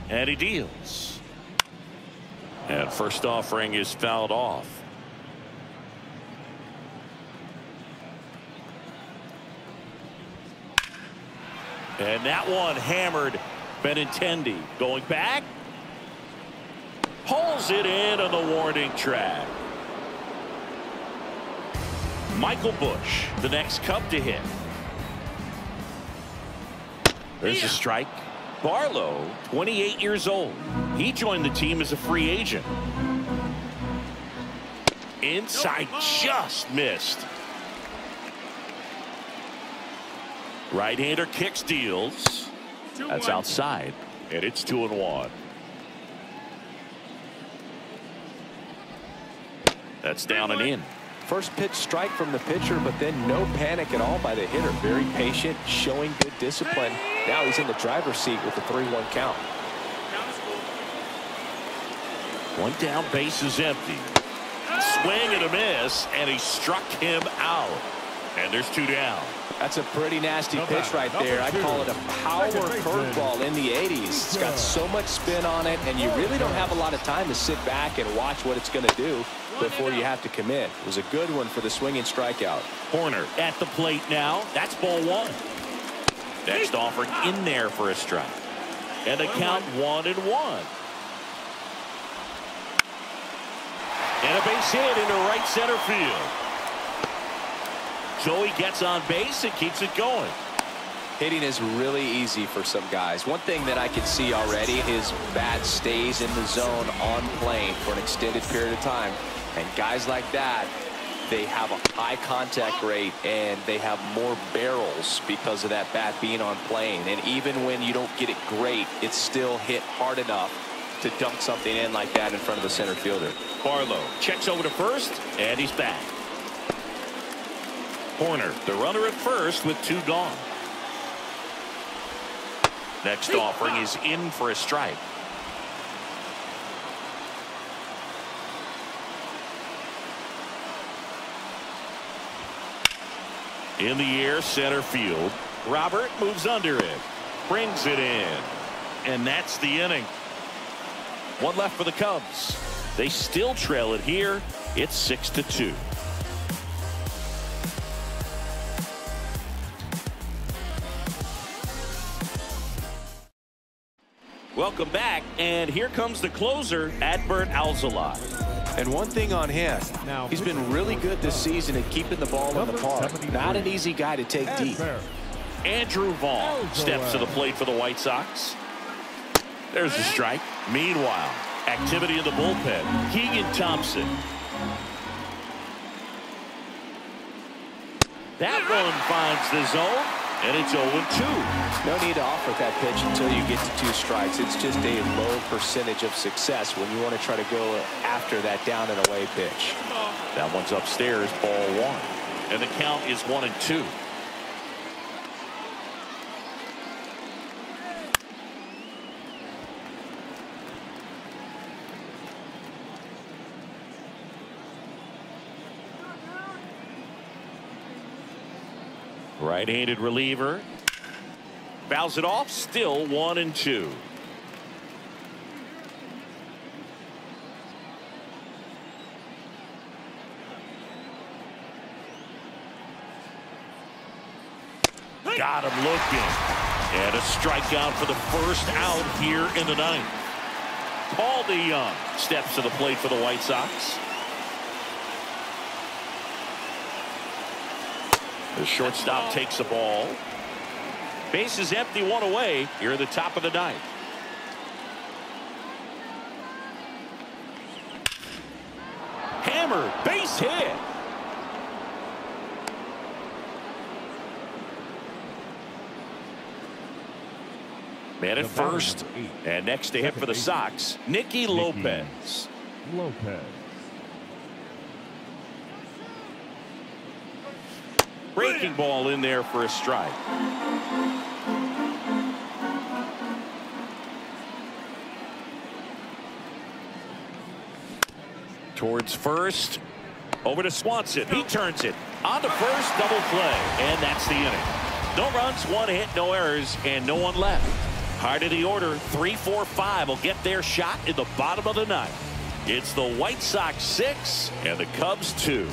And he deals. And first offering is fouled off. And that one hammered. Benintendi going back. Pulls it in on the warning track. Michael Busch, the next Cub to hit. There's a strike. Barlow, 28 years old. He joined the team as a free agent. Inside, just missed. Right-hander kicks, deals. That's outside, and it's 2-1. That's down and in. First pitch strike from the pitcher, but then no panic at all by the hitter. Very patient, showing good discipline. Now he's in the driver's seat with the 3-1 count. One down, base is empty. Swing and a miss, and he struck him out. And there's 2 down. That's a pretty nasty pitch right there. I call it a power curveball in the 80s. It's got so much spin on it, and you really don't have a lot of time to sit back and watch what it's going to do before you have to commit. It was a good one for the swinging strikeout. Horner at the plate now. That's ball 1. Next offering in there for a strike. And the count 1-1. And a base hit into right center field. Joey gets on base and keeps it going. Hitting is really easy for some guys. One thing that I can see already, his bat stays in the zone on plane for an extended period of time. And guys like that, they have a high contact rate and they have more barrels because of that bat being on plane. And even when you don't get it great, it's still hit hard enough to dunk something in like that in front of the center fielder. Barlow checks over to first, and he's back. Horner, the runner at first with 2 gone. Next offering is in for a strike. In the air, center field. Robert moves under it. Brings it in. And that's the inning. 1 left for the Cubs. They still trail it here. It's 6-2. Welcome back, and here comes the closer, Adbert Alzolay. And one thing on him, he's been really good this season at keeping the ball in the park. Not an easy guy to take deep. Andrew Vaughn steps to the plate for the White Sox. There's the strike. Meanwhile, activity in the bullpen. Keegan Thompson. That one finds the zone, and it's 0-2. No need to offer that pitch until you get to 2 strikes. It's just a low percentage of success when you want to try to go after that down and away pitch. That one's upstairs, ball 1. And the count is 1-2. Right-handed reliever. Fouls it off. Still 1-2. Got him looking. And a strikeout for the first out here in the 9th. Paul DeYoung steps to the plate for the White Sox. The shortstop takes the ball. Base is empty, 1 away here at the top of the 9th. Hammered, base hit. Man at first, and next to hit for the Sox, Nicky Lopez. Breaking ball in there for a strike. Towards first. Over to Swanson. He turns it. On to first, double play. And that's the inning. No runs, 1 hit, no errors, and no one left. Hard of the order, 3, 4, 5 will get their shot in the bottom of the 9th. It's the White Sox 6 and the Cubs 2.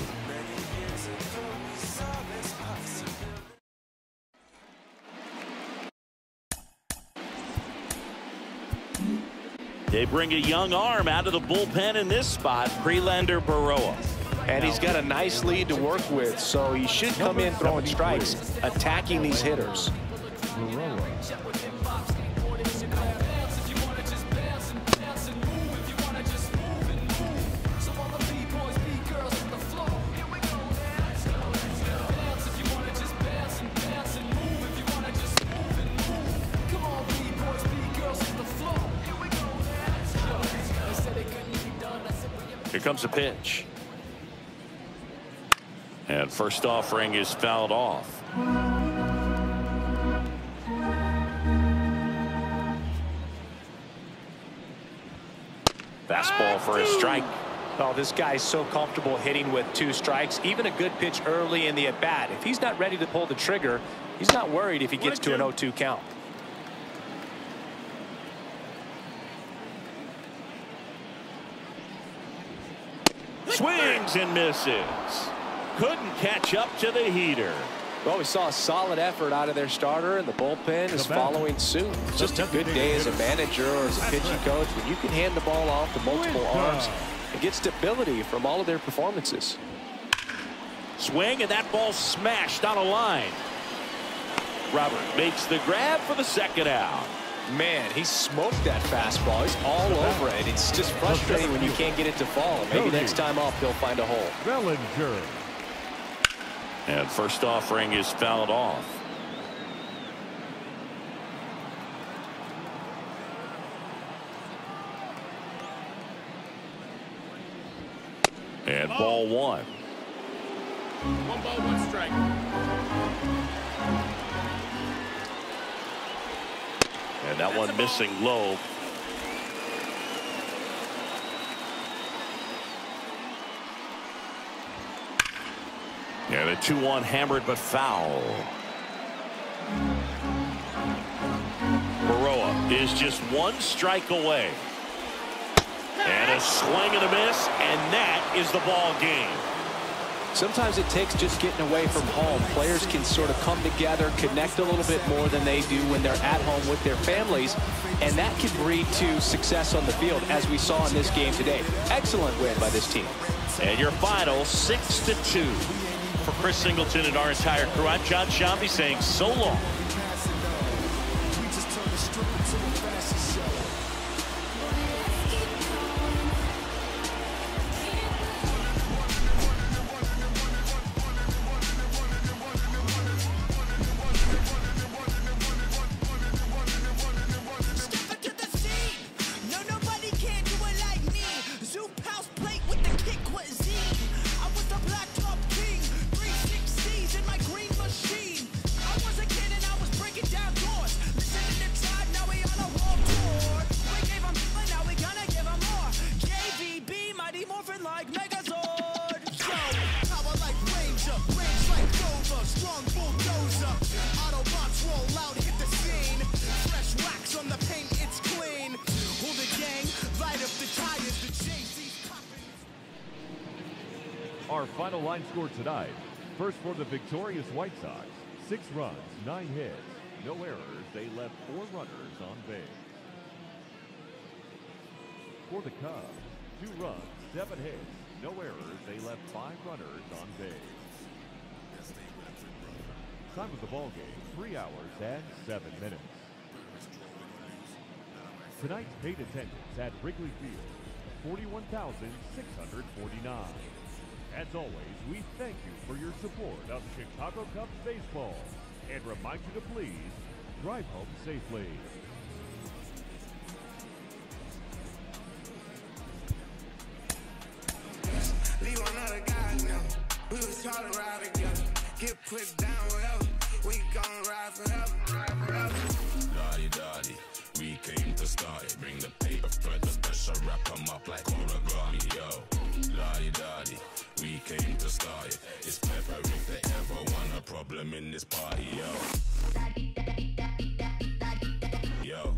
They bring a young arm out of the bullpen in this spot, Prelander Berroa. And he's got a nice lead to work with, so he should come in throwing strikes, attacking these hitters. Here comes a pitch. And first offering is fouled off. Fastball for a strike. Oh, this guy's so comfortable hitting with 2 strikes. Even a good pitch early in the at-bat. If he's not ready to pull the trigger, he's not worried if he gets to an 0-2 count. Swings and misses. Couldn't catch up to the heater. Well, we saw a solid effort out of their starter, and the bullpen is following suit. Just a good day as a manager or as a pitching coach when you can hand the ball off to multiple arms and get stability from all of their performances. Swing, and that ball smashed on a line. Robert makes the grab for the second out. Man, he smoked that fastball. He's all over it. It's just frustrating when you can't get it to fall. Maybe next time up, he'll find a hole. Bellinger. And first offering is fouled off. And ball 1. 1 ball, 1 strike. And that one missing low. And a 2-1 hammered but foul. Baroa is just 1 strike away. And a swing and a miss, and that is the ball game. Sometimes it takes just getting away from home. Players can sort of come together, connect a little bit more than they do when they're at home with their families, and that can breed to success on the field, as we saw in this game today. Excellent win by this team. And your final 6-2. For Chris Singleton and our entire crew, I'm John Shambi saying so long. Our final line score tonight. First for the victorious White Sox, 6 runs, 9 hits, no errors. They left 4 runners on base. For the Cubs, 2 runs, 7 hits, no errors. They left 5 runners on base. Time of the ball game, 3 hours and 7 minutes. Tonight's paid attendance at Wrigley Field, 41,649. As always, we thank you for your support of Chicago Cubs baseball and remind you to please drive home safely. Be one of the guys now. We was trying to ride together. Get put down, whatever. We gon' ride forever. Daddy, we came to start it. Bring the paper for the pressure, wrap them up like origami, yo. Daddy, we came to start it. It's pepper if they ever want a problem in this party, yo. Yo.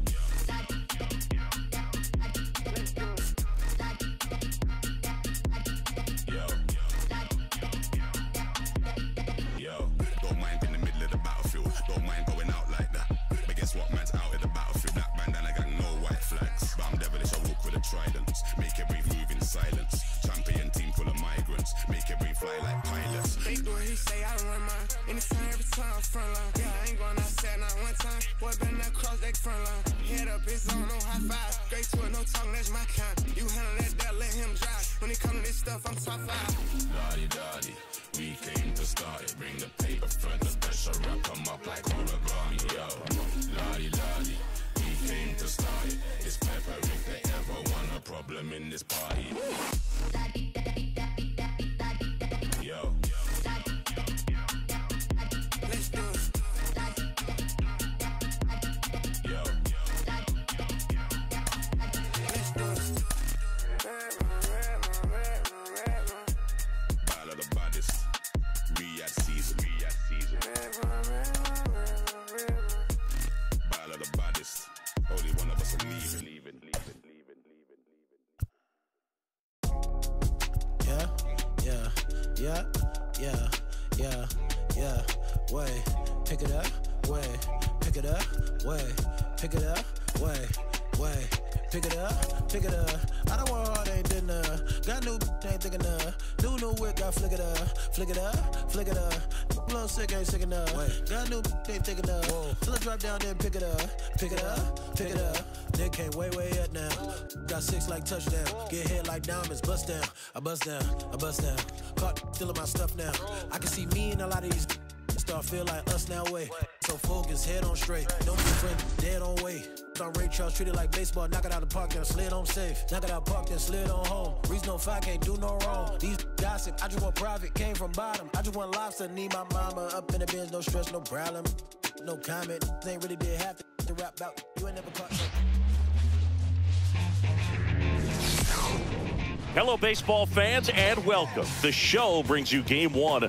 Yo, don't mind in the middle of the battlefield. Don't mind going out like that. But guess what, man's out in the battlefield. That bandana got no white flags. But I'm devilish, I walk with a trident. Make every move in silence. Champion team full of migrants. Make every fly like pilots. They do what he say, I don't run mine. Anytime, every time, front line. Yeah, I ain't going outside not one time. Boy, been that cross, they front line. Head up, it's on, no high five. Straight to it, no talking, that's my kind. You handle that, let him drive. When it come to this stuff, I'm top 5. Daddy, we came to start it. Bring the paper for the pressure, wrap them up like origami, yo. Daddy, we came to start it. It's pepper if they ever want a problem in this party. Yo. Let's do it. Yo. Let's do it. up, yeah, yeah, yeah, way, pick it up, way, pick it up, way, pick it up, way, pick it up, pick it up. I don't want hard, ain't did enough. Got new, ain't thick enough. New whip, got flick it up, flick it up, flick it up. Blow sick, ain't sick enough. Got new, ain't thick enough. Till I drop down, then pick it up, pick it up, pick it up. Nick came way up now. Got 6 like touchdown. Get hit like diamonds, bust down. I bust down, I bust down. Caught stealing my stuff now. I can see me in a lot of these. Start feel like us now, way. So focus, head on straight. Don't be friend, dead on way. On Ray Charles, treat it like baseball. Knock it out the park, then slid on safe. Knock it out park, then slid on home. Reason no fight, can't do no wrong. These gossip, I just want private, came from bottom. I just want lobster, need my mama up in the bins, no stress, no problem. No comment, ain't really did have to rap out. You ain't never caught. Hello, baseball fans, and welcome. The show brings you game 1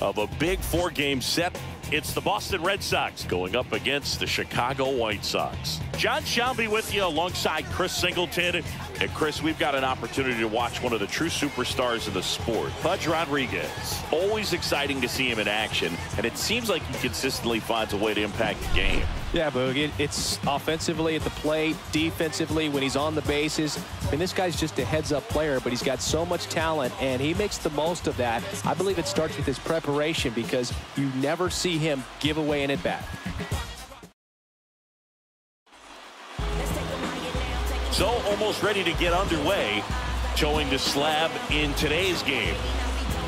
of a big 4-game set. It's the Boston Red Sox going up against the Chicago White Sox. John Shelby with you alongside Chris Singleton. And Chris, we've got an opportunity to watch one of the true superstars of the sport, Pudge Rodriguez. Always exciting to see him in action, and it seems like he consistently finds a way to impact the game. Yeah, Boog, it's offensively at the plate, defensively when he's on the bases. I mean, this guy's just a heads-up player, but he's got so much talent, and he makes the most of that. I believe it starts with his preparation because you never see him give away an at-bat. So almost ready to get underway, showing the slab in today's game.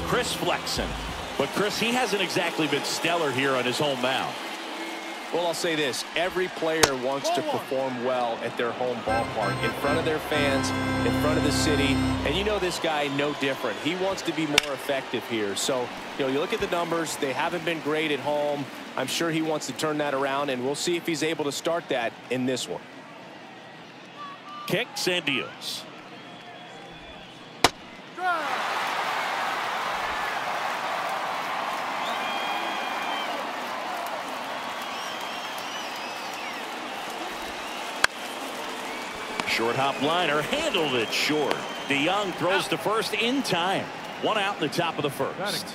Chris Flexen. But Chris, he hasn't exactly been stellar here on his home mound. Well, I'll say this. Every player wants to perform well at their home ballpark, in front of their fans, in front of the city. And you know this guy no different. He wants to be more effective here. So, you look at the numbers. They haven't been great at home. I'm sure he wants to turn that around, and we'll see if he's able to start that in this one. Kicks and deals. Short hop liner, handled it short. DeYoung throws to first in time. 1 out in the top of the first.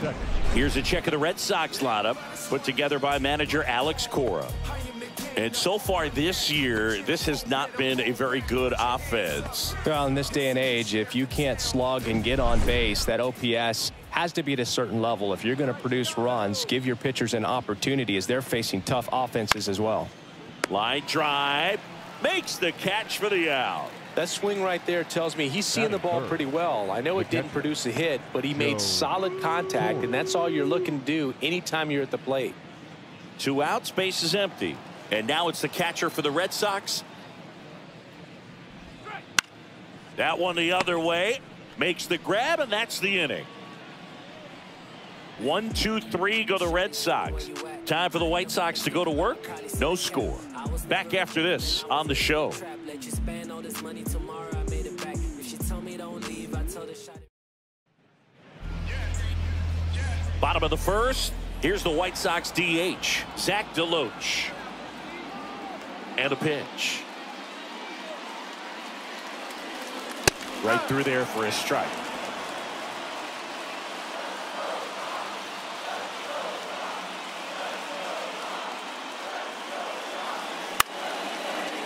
Here's a check of the Red Sox lineup put together by manager Alex Cora. And so far this year, this has not been a very good offense. Well, in this day and age, if you can't slug and get on base, that OPS has to be at a certain level. If you're going to produce runs, give your pitchers an opportunity as they're facing tough offenses as well. Line drive, makes the catch for the out. That swing right there tells me he's seeing the ball pretty well. I know it didn't produce a hit, but he made solid contact, and that's all you're looking to do anytime you're at the plate. 2 outs, base is empty. And now it's the catcher for the Red Sox. That one the other way. Makes the grab, and that's the inning. 1, 2, 3 go the Red Sox. Time for the White Sox to go to work. No score. Back after this on the show. Bottom of the first. Here's the White Sox DH, Zach DeLoach. And a pitch. Right through there for a strike.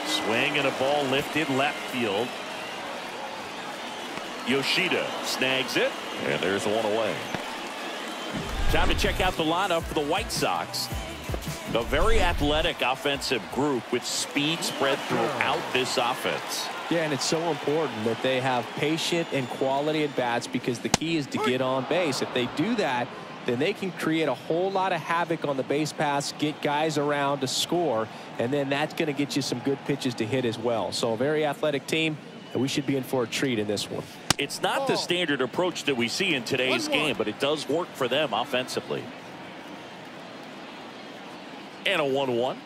Swing and a ball lifted left field. Yoshida snags it, and there's one away. Time to check out the lineup for the White Sox. A very athletic offensive group with speed spread throughout this offense. Yeah, and it's so important that they have patient and quality at bats because the key is to get on base. If they do that, then they can create a whole lot of havoc on the base paths, get guys around to score, and then that's going to get you some good pitches to hit as well. So a very athletic team, and we should be in for a treat in this one. It's not the standard approach that we see in today's game, but it does work for them offensively. And a 1-1.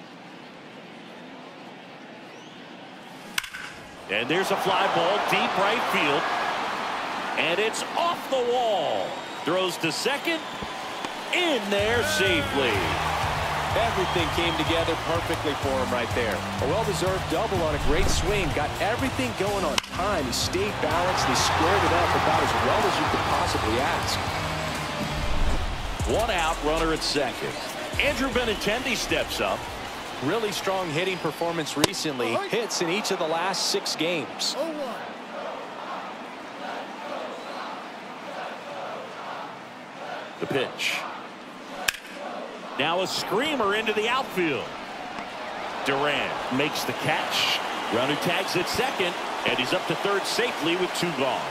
And there's a fly ball deep right field. And it's off the wall. Throws to second. In there safely. Everything came together perfectly for him right there. A well-deserved double on a great swing. Got everything going on time. He stayed balanced and he squared it up about as well as you could possibly ask. One out, runner at second. Andrew Benintendi steps up. Really strong hitting performance recently. Hits in each of the last 6 games. The pitch. Now a screamer into the outfield. Duran makes the catch. Runner tags at second, and he's up to third safely with 2 gone.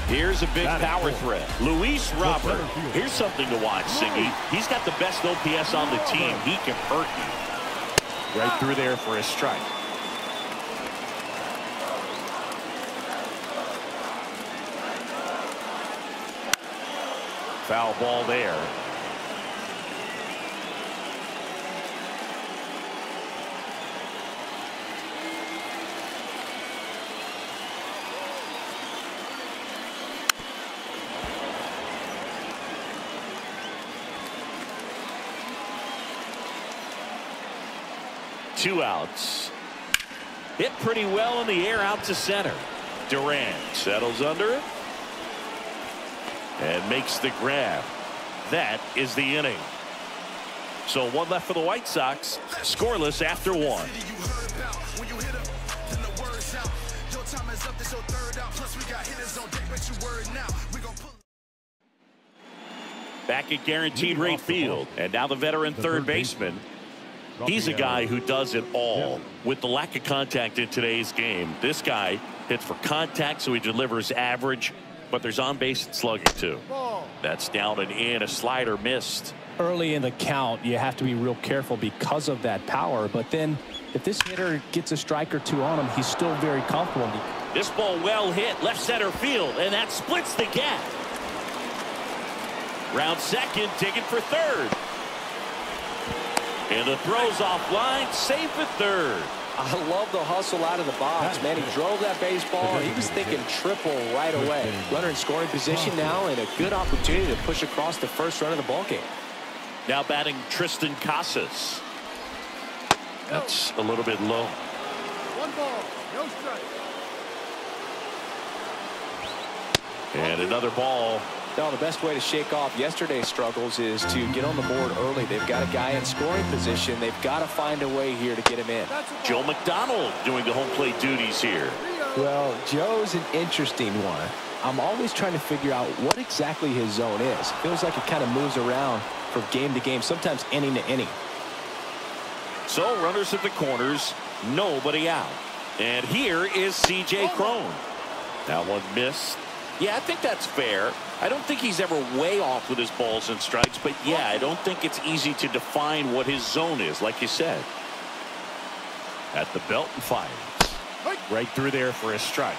Here's a big power threat. Luis Robert. Here's something to watch, Singy. He's got the best OPS on the team. He can hurt you. Right through there for a strike. Foul ball there. Two outs. Hit pretty well in the air out to center. Duran settles under it and makes the grab. That is the inning. So 1 left for the White Sox. Scoreless after 1. Back at Guaranteed Rate Field. And now the veteran third baseman. He's a guy who does it all. With the lack of contact in today's game, this guy hits for contact, so he delivers average, but there's on base and slugging too. That's down and in. A slider missed. Early in the count, you have to be real careful because of that power, but then if this hitter gets a strike or 2 on him, he's still very comfortable. This ball well hit left center field, and that splits the gap. Round second, digging for third. And the throw's offline, safe at third. I love the hustle out of the box, man. He drove that baseball. He was thinking triple right away. Runner in scoring position now, and a good opportunity to push across the first run of the ballgame. Now batting Tristan Casas. That's a little bit low. 1 ball, no strike. And another ball. Now, the best way to shake off yesterday's struggles is to get on the board early. They've got a guy in scoring position. They've got to find a way here to get him in. Joe McDonald doing the home plate duties here. Well, Joe's an interesting one. I'm always trying to figure out what exactly his zone is. Feels like it kind of moves around from game to game, sometimes inning to inning. So runners at the corners, nobody out. And here is C.J. Cron. That one missed. Yeah, I think that's fair. I don't think he's ever way off with his balls and strikes, but yeah, I don't think it's easy to define what his zone is, like you said. At the belt and fires. Right through there for a strike.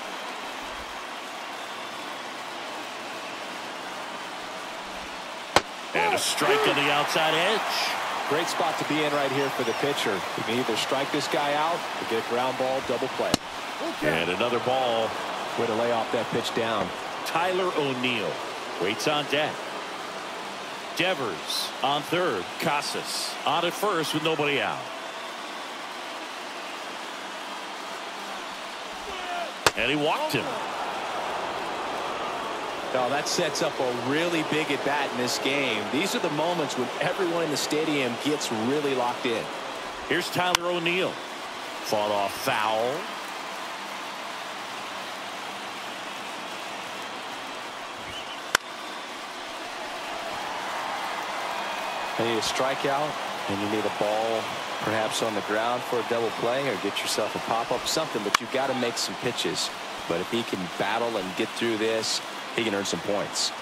And a strike on the outside edge. Great spot to be in right here for the pitcher. You can either strike this guy out or get a ground ball, double play. And another ball. Way to lay off that pitch down. Tyler O'Neill waits on deck. Devers on third. Casas on at first with nobody out. And he walked him. Now that sets up a really big at bat in this game. These are the moments when everyone in the stadium gets really locked in. Here's Tyler O'Neill. Fought off foul. You need a strikeout, and you need a ball perhaps on the ground for a double play, or get yourself a pop-up, something, but you've got to make some pitches. But if he can battle and get through this, he can earn some points.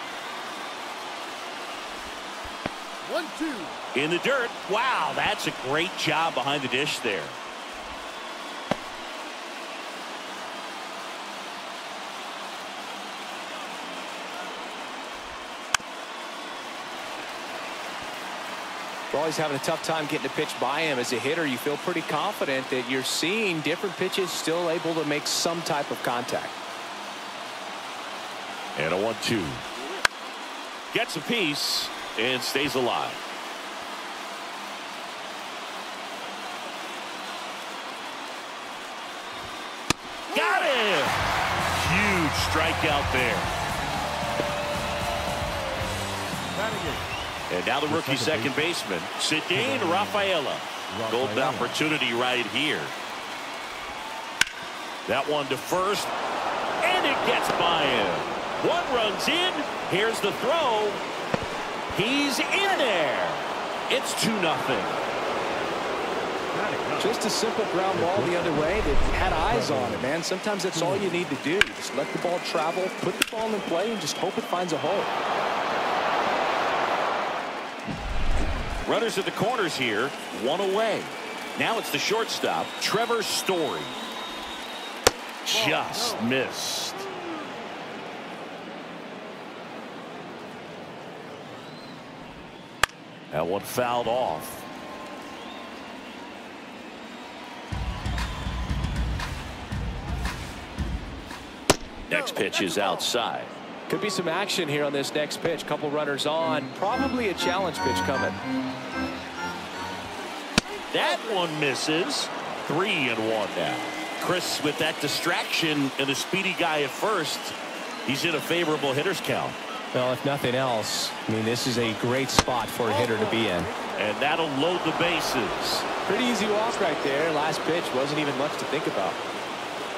1-2. In the dirt. Wow, that's a great job behind the dish there. We're always having a tough time getting a pitch by him. As a hitter, you feel pretty confident that you're seeing different pitches, still able to make some type of contact. And a 1-2. Gets a piece and stays alive. strikeout there. And now the rookie second baseman, Cedane Rafaela. Golden opportunity right here. That one to first, and it gets by him. One runs in. Here's the throw. He's in there. It's 2-0. Just a simple ground ball the other way that had eyes on it, man. Sometimes that's all you need to do. Just let the ball travel, put the ball in play, and just hope it finds a hole. Runners at the corners here, one away. Now it's the shortstop, Trevor Story. Just missed. That one fouled off. Next pitch is outside. Could be some action here on this next pitch. Couple runners on. Probably a challenge pitch coming. That one misses. 3-1 now. Chris, with that distraction and a speedy guy at first, he's in a favorable hitter's count. Well, if nothing else, I mean, this is a great spot for a hitter to be in. And that'll load the bases. Pretty easy walk right there. Last pitch wasn't even much to think about.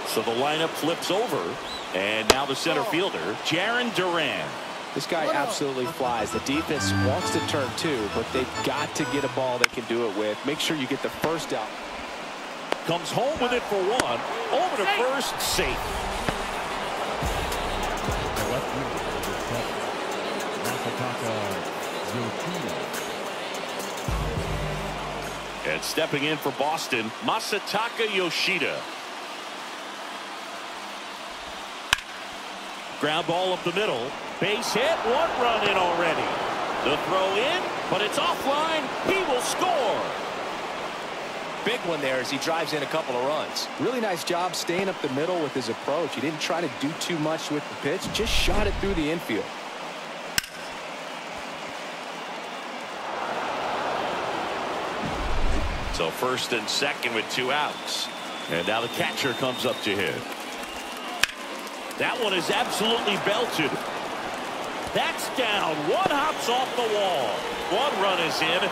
So the lineup flips over. And now the center fielder, Jarren Duran. This guy absolutely flies. The defense wants to turn too, but they've got to get a ball they can do it with. Make sure you get the first out. Comes home with it for one. Over to first, safe. And stepping in for Boston, Masataka Yoshida. Ground ball up the middle. Base hit. One run in already. The throw in, but it's offline. He will score. Big one there as he drives in a couple of runs. Really nice job staying up the middle with his approach. He didn't try to do too much with the pitch. Just shot it through the infield. So first and second with 2 outs. And now the catcher comes up to hit. That one is absolutely belted. That's down. One hops off the wall. One run is in.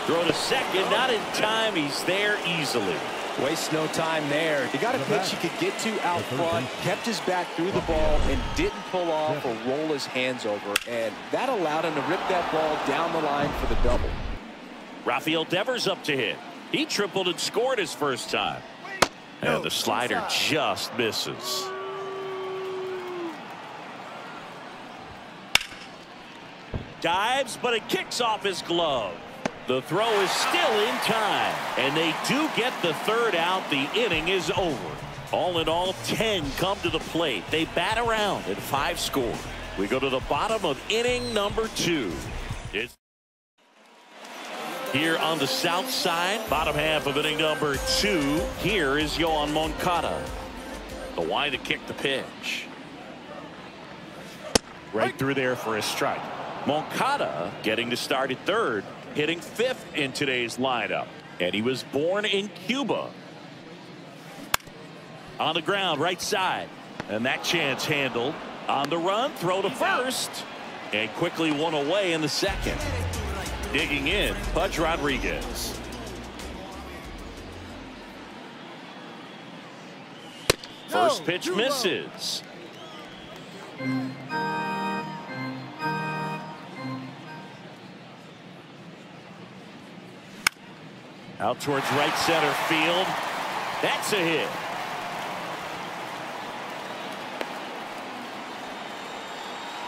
Throw to second. Not in time. He's there easily. Waste no time there. He got a pitch he could get to out front, kept his back through the ball, and didn't pull off or roll his hands over. And that allowed him to rip that ball down the line for the double. Rafael Devers up to hit. He tripled and scored his first time. And the slider just misses. Dives, but it kicks off his glove. The throw is still in time, and they do get the third out. The inning is over. All in all, 10 come to the plate. They bat around and 5 score. We go to the bottom of inning number 2. It's here on the south side, bottom half of inning number 2. Here is Yoan Moncada. The wide to kick the pitch. Right through there for a strike. Moncada getting to start at third, hitting 5th in today's lineup. And he was born in Cuba. On the ground, right side. And that chance handled. On the run, throw to first. And quickly one away in the second. Digging in, Pudge Rodriguez. First pitch misses. Out towards right center field. That's a hit.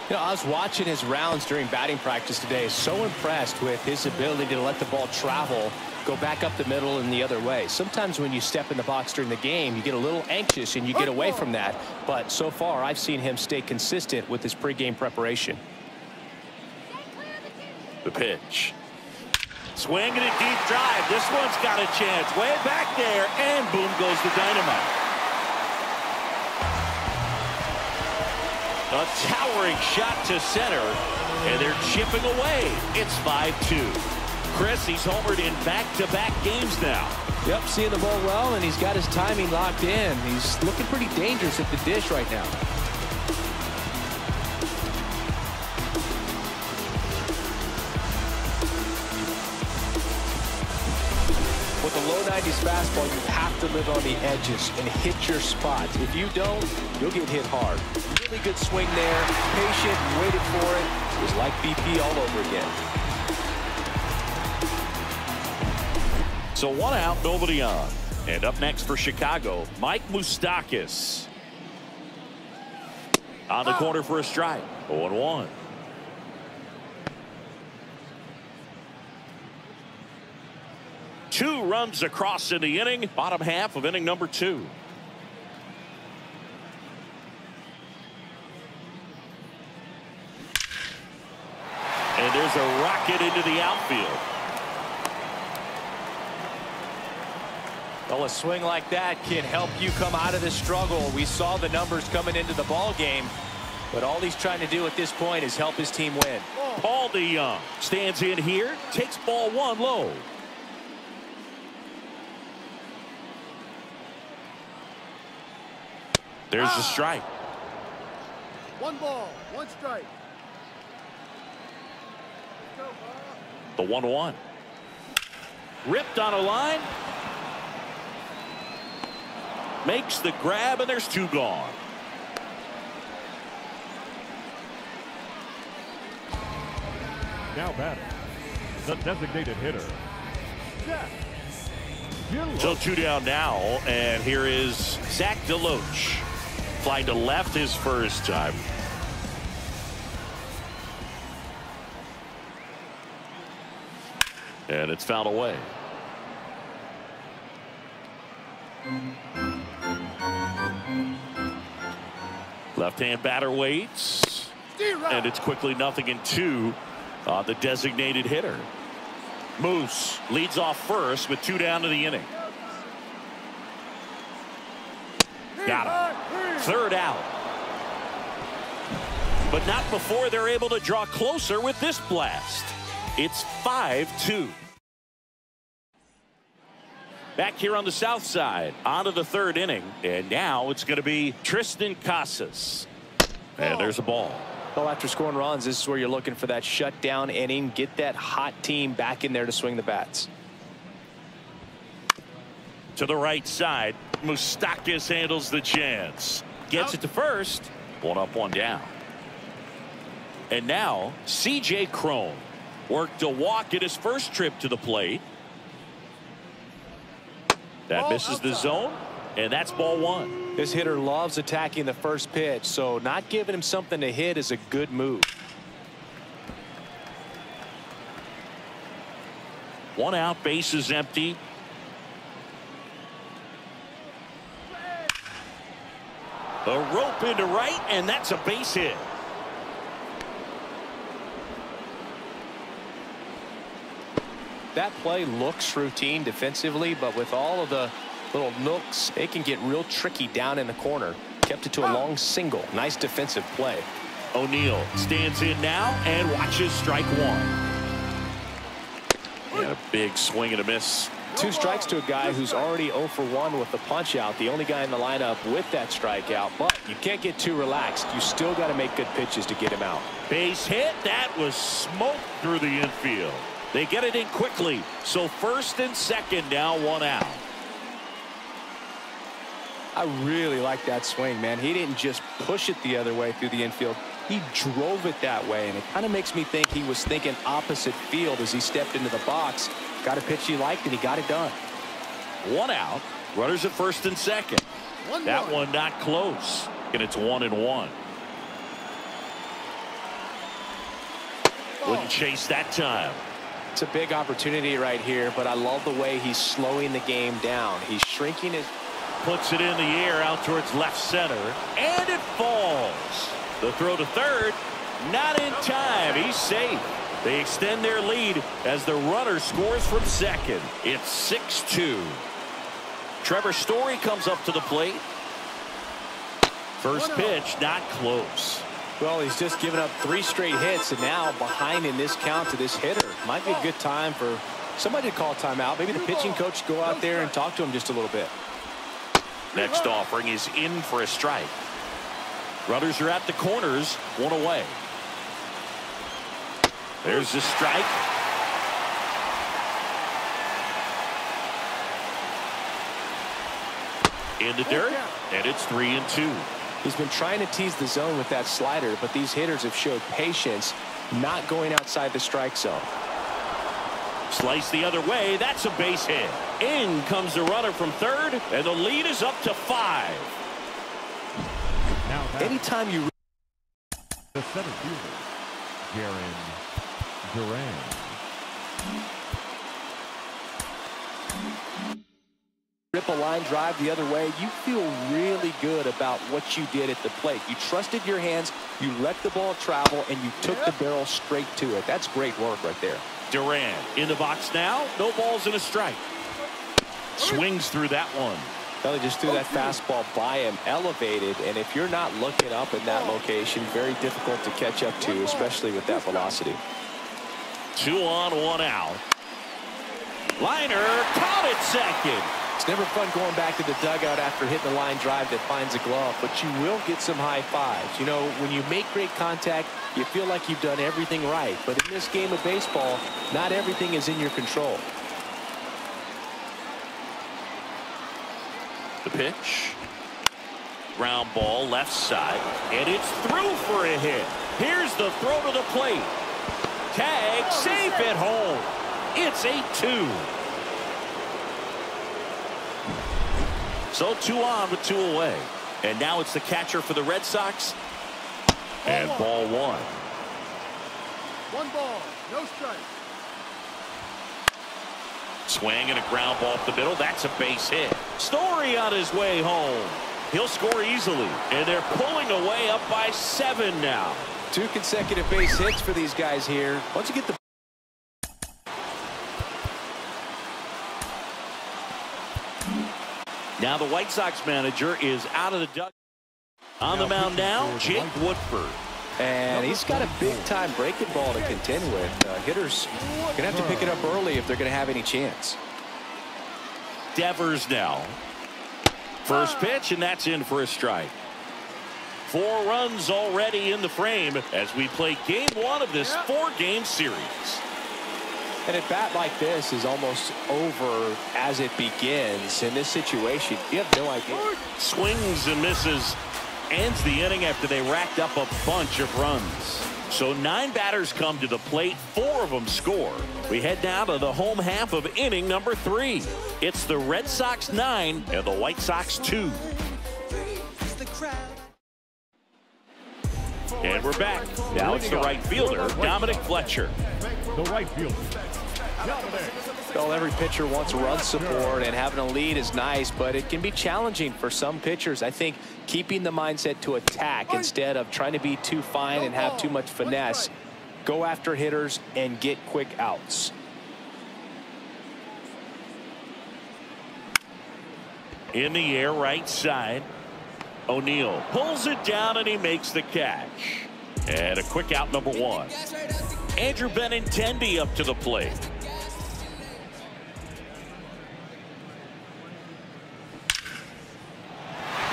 You know, I was watching his rounds during batting practice today. So impressed with his ability to let the ball travel, go back up the middle and the other way. Sometimes when you step in the box during the game, you get a little anxious and you get away from that. But so far, I've seen him stay consistent with his pregame preparation. The pitch. Swinging a deep drive. This one's got a chance. Way back there, and boom goes the dynamite. A towering shot to center, and they're chipping away. It's 5-2. Chris, he's homered in back-to-back games now. Yep, seeing the ball well, and he's got his timing locked in. He's looking pretty dangerous at the dish right now. With a low 90s fastball, you have to live on the edges and hit your spots. If you don't, you'll get hit hard. Really good swing there. Patient, waited for it. It was like BP all over again. So 1 out, nobody on. And up next for Chicago, Mike Moustakas. On the corner for a strike. 0-1. Two runs across in the inning, bottom half of inning number 2. And there's a rocket into the outfield. Well, a swing like that can help you come out of this struggle. We saw the numbers coming into the ball game, but all he's trying to do at this point is help his team win. Paul DeYoung stands in here, takes ball 1 low. There's the strike. 1 ball, 1 strike. The 1-1. Ripped on a line. Makes the grab, and there's 2 gone. Now batting, the designated hitter. So 2 down now, and here is Zach DeLoach. Flying to left his first time. And it's fouled away. Left-hand batter waits. And it's quickly 0-2 on the designated hitter. Moose leads off first with 2 down to the inning. Got him. 3rd out. But not before they're able to draw closer with this blast. It's 5-2. Back here on the south side, on to the 3rd inning. And now it's going to be Tristan Casas. And there's a ball. Well, after scoring runs, this is where you're looking for that shutdown inning. Get that hot team back in there to swing the bats. To the right side, Moustakas handles the chance. Gets it to first. 1 up, 1 down. And now, C.J. Cron worked a walk at his first trip to the plate. That misses the zone, and that's ball 1. This hitter loves attacking the first pitch, so not giving him something to hit is a good move. 1 out, base is empty. A rope into right, and that's a base hit. That play looks routine defensively, but with all of the little nooks, it can get real tricky down in the corner. Kept it to a long single. Nice defensive play. O'Neill stands in now and watches strike 1. And a big swing and a miss. 2 strikes to a guy who's already 0 for 1 with the punch out. The only guy in the lineup with that strikeout, but you can't get too relaxed. You still got to make good pitches to get him out. Base hit. That was smoked through the infield. They get it in quickly. So 1st and 2nd now, 1 out. I really like that swing, man. He didn't just push it the other way through the infield. He drove it that way, and it kind of makes me think he was thinking opposite field as he stepped into the box. Got a pitch he liked, and he got it done. 1 out. Runners at 1st and 2nd. That one not close. And it's 1-1. Wouldn't chase that time. It's a big opportunity right here, but I love the way he's slowing the game down. He's shrinking his... Puts it in the air out towards left center, and it falls. The throw to 3rd, not in time. He's safe. They extend their lead as the runner scores from 2nd. It's 6-2. Trevor Story comes up to the plate. First pitch, not close. Well, he's just given up 3 straight hits, and now behind in this count to this hitter. Might be a good time for Somebody to call timeout. Maybe the pitching coach go out there and talk to him just a little bit. Next offering is in for a strike. Runners are at the corners, one away. There's the strike. In the dirt, and it's 3-2. He's been trying to tease the zone with that slider, but these hitters have showed patience, not going outside the strike zone. Slice the other way. That's a base hit. In comes the runner from third, and the lead is up to 5. Now anytime you the center fielder, Jarren Duran. rip a line drive the other way, you feel really good about what you did at the plate. You trusted your hands, you let the ball travel, and you took the barrel straight to it. That's great work right there. Duran in the box now. No balls and a strike. Swings through that one. Well, he just threw that fastball by him, elevated, and if you're not looking up in that location, very difficult to catch up to, especially with that velocity. 2 on, 1 out. Liner caught at second. It's never fun going back to the dugout after hitting a line drive that finds a glove, but you will get some high fives. You know, when you make great contact, you feel like you've done everything right. But in this game of baseball, not everything is in your control. The pitch. Ground ball left side, and it's through for a hit. Here's the throw to the plate. Tag safe at home. It's 8-2. So 2 on with 2 away. And now it's the catcher for the Red Sox. And ball 1. 1 ball, no strike. Swing and a ground ball up the middle. That's a base hit. Story on his way home. He'll score easily. And they're pulling away up by 7 now. 2 consecutive base hits for these guys here. Once you get the Now the White Sox manager is out of the dugout. On the mound now, Jake Woodford. And he's got a big-time breaking ball to contend with. Hitters going to have to pick it up early if they're going to have any chance. Devers now. First pitch, and that's in for a strike. 4 runs already in the frame as we play game 1 of this 4-game series. And a bat like this is almost over as it begins. In this situation, you have no idea. Swings and misses. Ends the inning after they racked up a bunch of runs. So 9 batters come to the plate. 4 of them score. We head now to the home half of inning number 3. It's the Red Sox 9 and the White Sox 2. And we're back. Now it's the right fielder, Dominic Fletcher. The right fielder, Dominic. Well, every pitcher wants run support, and having a lead is nice, but it can be challenging for some pitchers. I think keeping the mindset to attack instead of trying to be too fine and have too much finesse. Go after hitters and get quick outs. In the air, right side. O'Neill pulls it down, and he makes the catch. And a quick out, number 1. Andrew Benintendi up to the plate.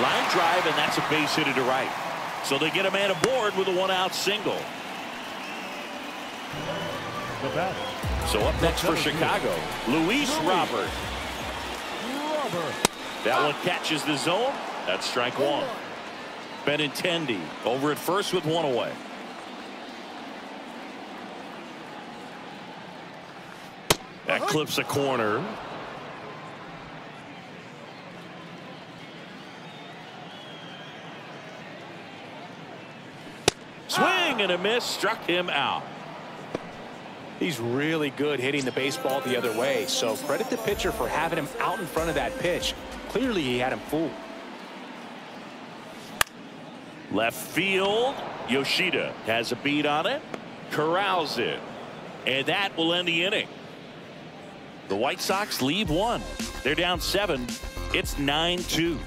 Line drive, and that's a base hit to right. So they get a man aboard with a 1-out single. The batter. So up next for Chicago, Luis Robert. That one catches the zone. That's strike 1. Benintendi over at first with 1 away. That clips a corner. Swing and a miss, struck him out. He's really good hitting the baseball the other way, so credit the pitcher for having him out in front of that pitch. Clearly he had him fooled. Left field, Yoshida has a beat on it, corrals it, and that will end the inning. The White Sox lead 1. They're down 7. It's 9-2.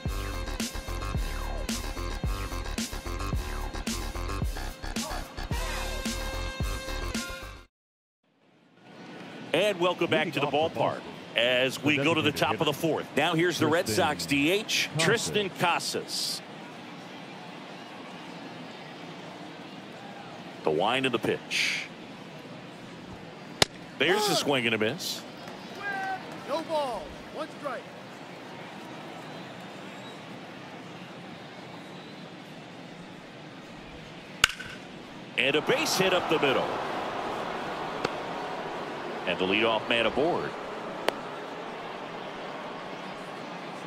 And welcome back to the ballpark as we go to the top of the fourth. Now here's the Red Sox DH, Tristan Casas. The wind of the pitch. There's a swing and a miss. No ball. One strike. And a base hit up the middle. And the leadoff man aboard.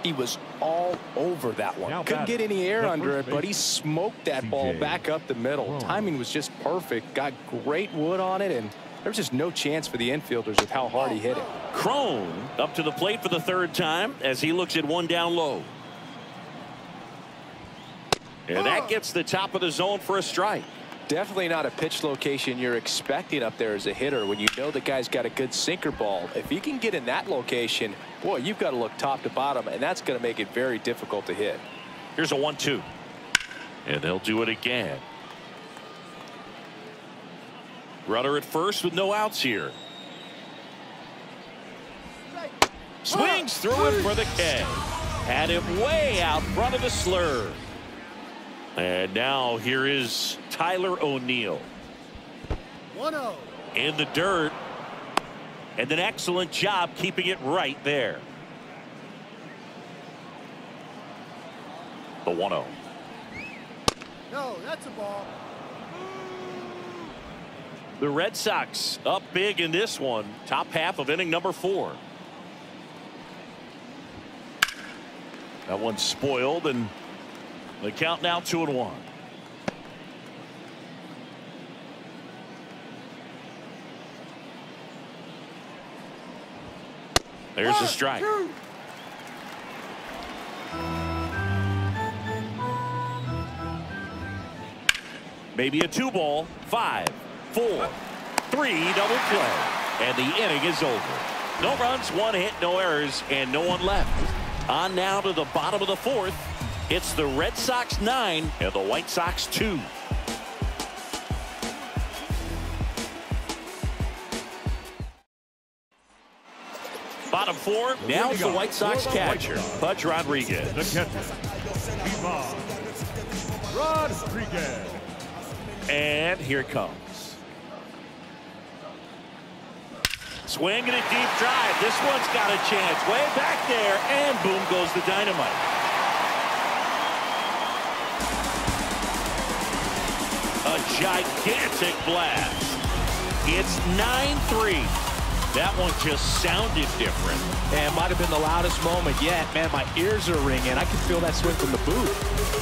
He was all over that one. Couldn't get any air under it, but he smoked that ball back up the middle. Timing was just perfect. Got great wood on it, and there's just no chance for the infielders with how hard he hit it. Crone up to the plate for the third time as he looks at one down low. And that gets the top of the zone for a strike. Definitely not a pitch location you're expecting up there as a hitter when you know the guy's got a good sinker ball. If he can get in that location, boy, you've got to look top to bottom, and that's going to make it very difficult to hit. Here's a 1-2. And they'll do it again. Runner at first with no outs here. Swings through it for the K. Had him way out front of the slur. And now here is Tyler O'Neill. 1-0. In the dirt. And an excellent job keeping it right there. The 1-0. No, that's a ball. The Red Sox up big in this one. Top half of inning number 4. That one's spoiled, and the count now 2-1. There's a strike. Maybe a 2-ball. 5, 4, 3 double play. And the inning is over. No runs, 1 hit, no errors, and no one left. On now to the bottom of the fourth. It's the Red Sox 9 and the White Sox 2. Bottom 4. Now the White Sox catcher, Pudge Rodriguez. The catcher, Rodriguez. And here it comes. Swing and a deep drive. This one's got a chance. Way back there, and boom goes the dynamite. A gigantic blast. It's 9-3. That one just sounded different. And might have been the loudest moment yet. Man, my ears are ringing. I can feel that swing from the booth.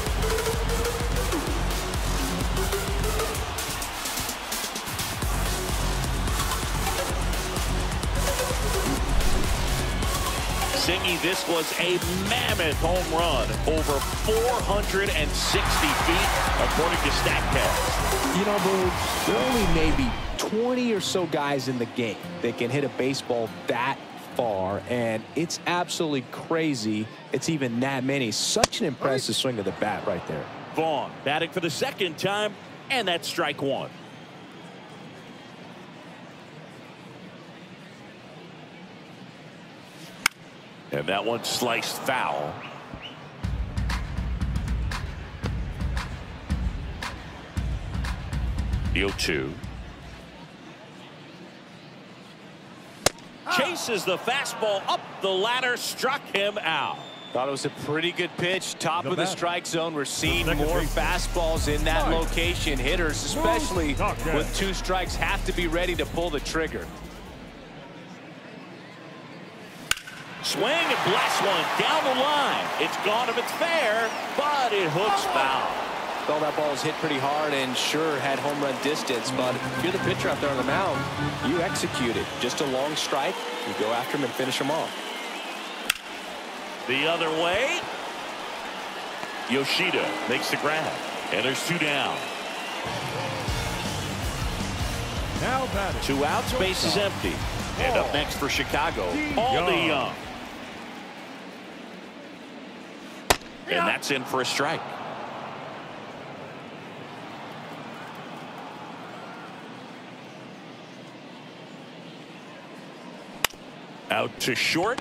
Singy, this was a mammoth home run, over 460 feet, according to StatCast. You know, Boo, there are only maybe 20 or so guys in the game that can hit a baseball that far, and it's absolutely crazy it's even that many. Such an impressive swing of the bat right there. Vaughn batting for the second time, and that's strike 1. And that one sliced foul. The 0-2. Chases the fastball up the ladder, struck him out. Thought it was a pretty good pitch. Top of the strike zone. We're seeing more fastballs in that location. Hitters, especially with 2 strikes, have to be ready to pull the trigger. Swing and blast one down the line. It's gone if it's fair, but it hooks foul. Well, that ball was hit pretty hard and sure had home run distance, but if you're the pitcher out there on the mound, you execute it. Just a long strike, you go after him and finish him off. The other way. Yoshida makes the grab, and there's 2 down. Now batting. 2 outs, base is empty. And up next for Chicago, Paul DeYoung. And that's in for a strike. Out to short.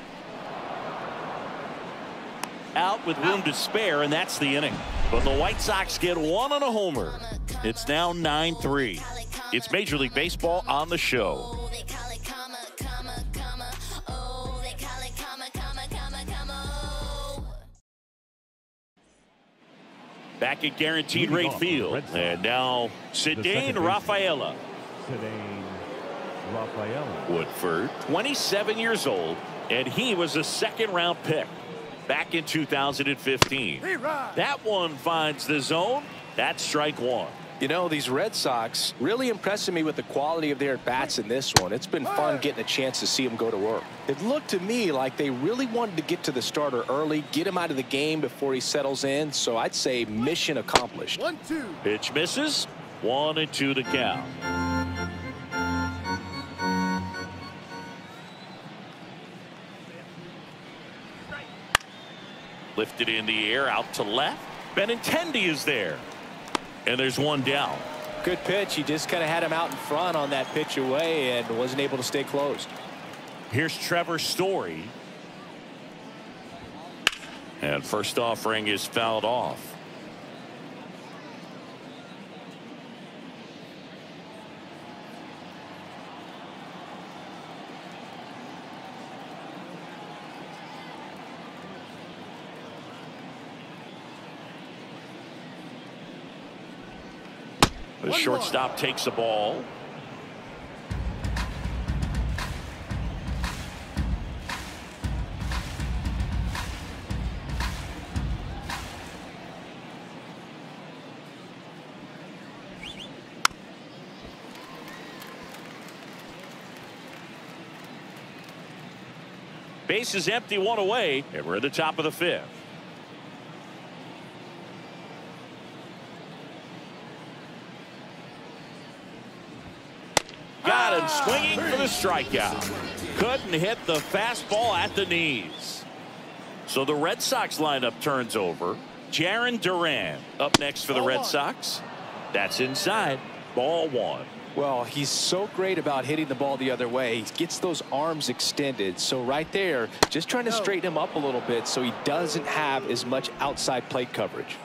Out with room to spare, and that's the inning. But the White Sox get one on a homer. It's now 9-3. It's Major League Baseball on the show. Back at Guaranteed Rate Field. And now Cedane Rafaela. Cedane Rafaela. Woodford, 27 years old, and he was a second-round pick back in 2015. That one finds the zone. That's strike one. You know, these Red Sox really impressing me with the quality of their bats in this one. It's been fun getting a chance to see them go to work. It looked to me like they really wanted to get to the starter early, get him out of the game before he settles in. So I'd say mission accomplished. 1-2. Pitch misses. 1-2 to count. Lifted in the air, out to left. Benintendi is there. And there's one down. Good pitch. He just kind of had him out in front on that pitch away and wasn't able to stay closed. Here's Trevor Story. And first offering is fouled off. The shortstop takes the ball. Base is empty, one away, and we're at the top of the fifth. Got him swinging for the strikeout. Couldn't hit the fastball at the knees. So the Red Sox lineup turns over. Jarren Duran up next for the Red Sox. That's inside. Ball one. Well, he's so great about hitting the ball the other way. He gets those arms extended. So right there, just trying to straighten him up a little bit so he doesn't have as much outside plate coverage.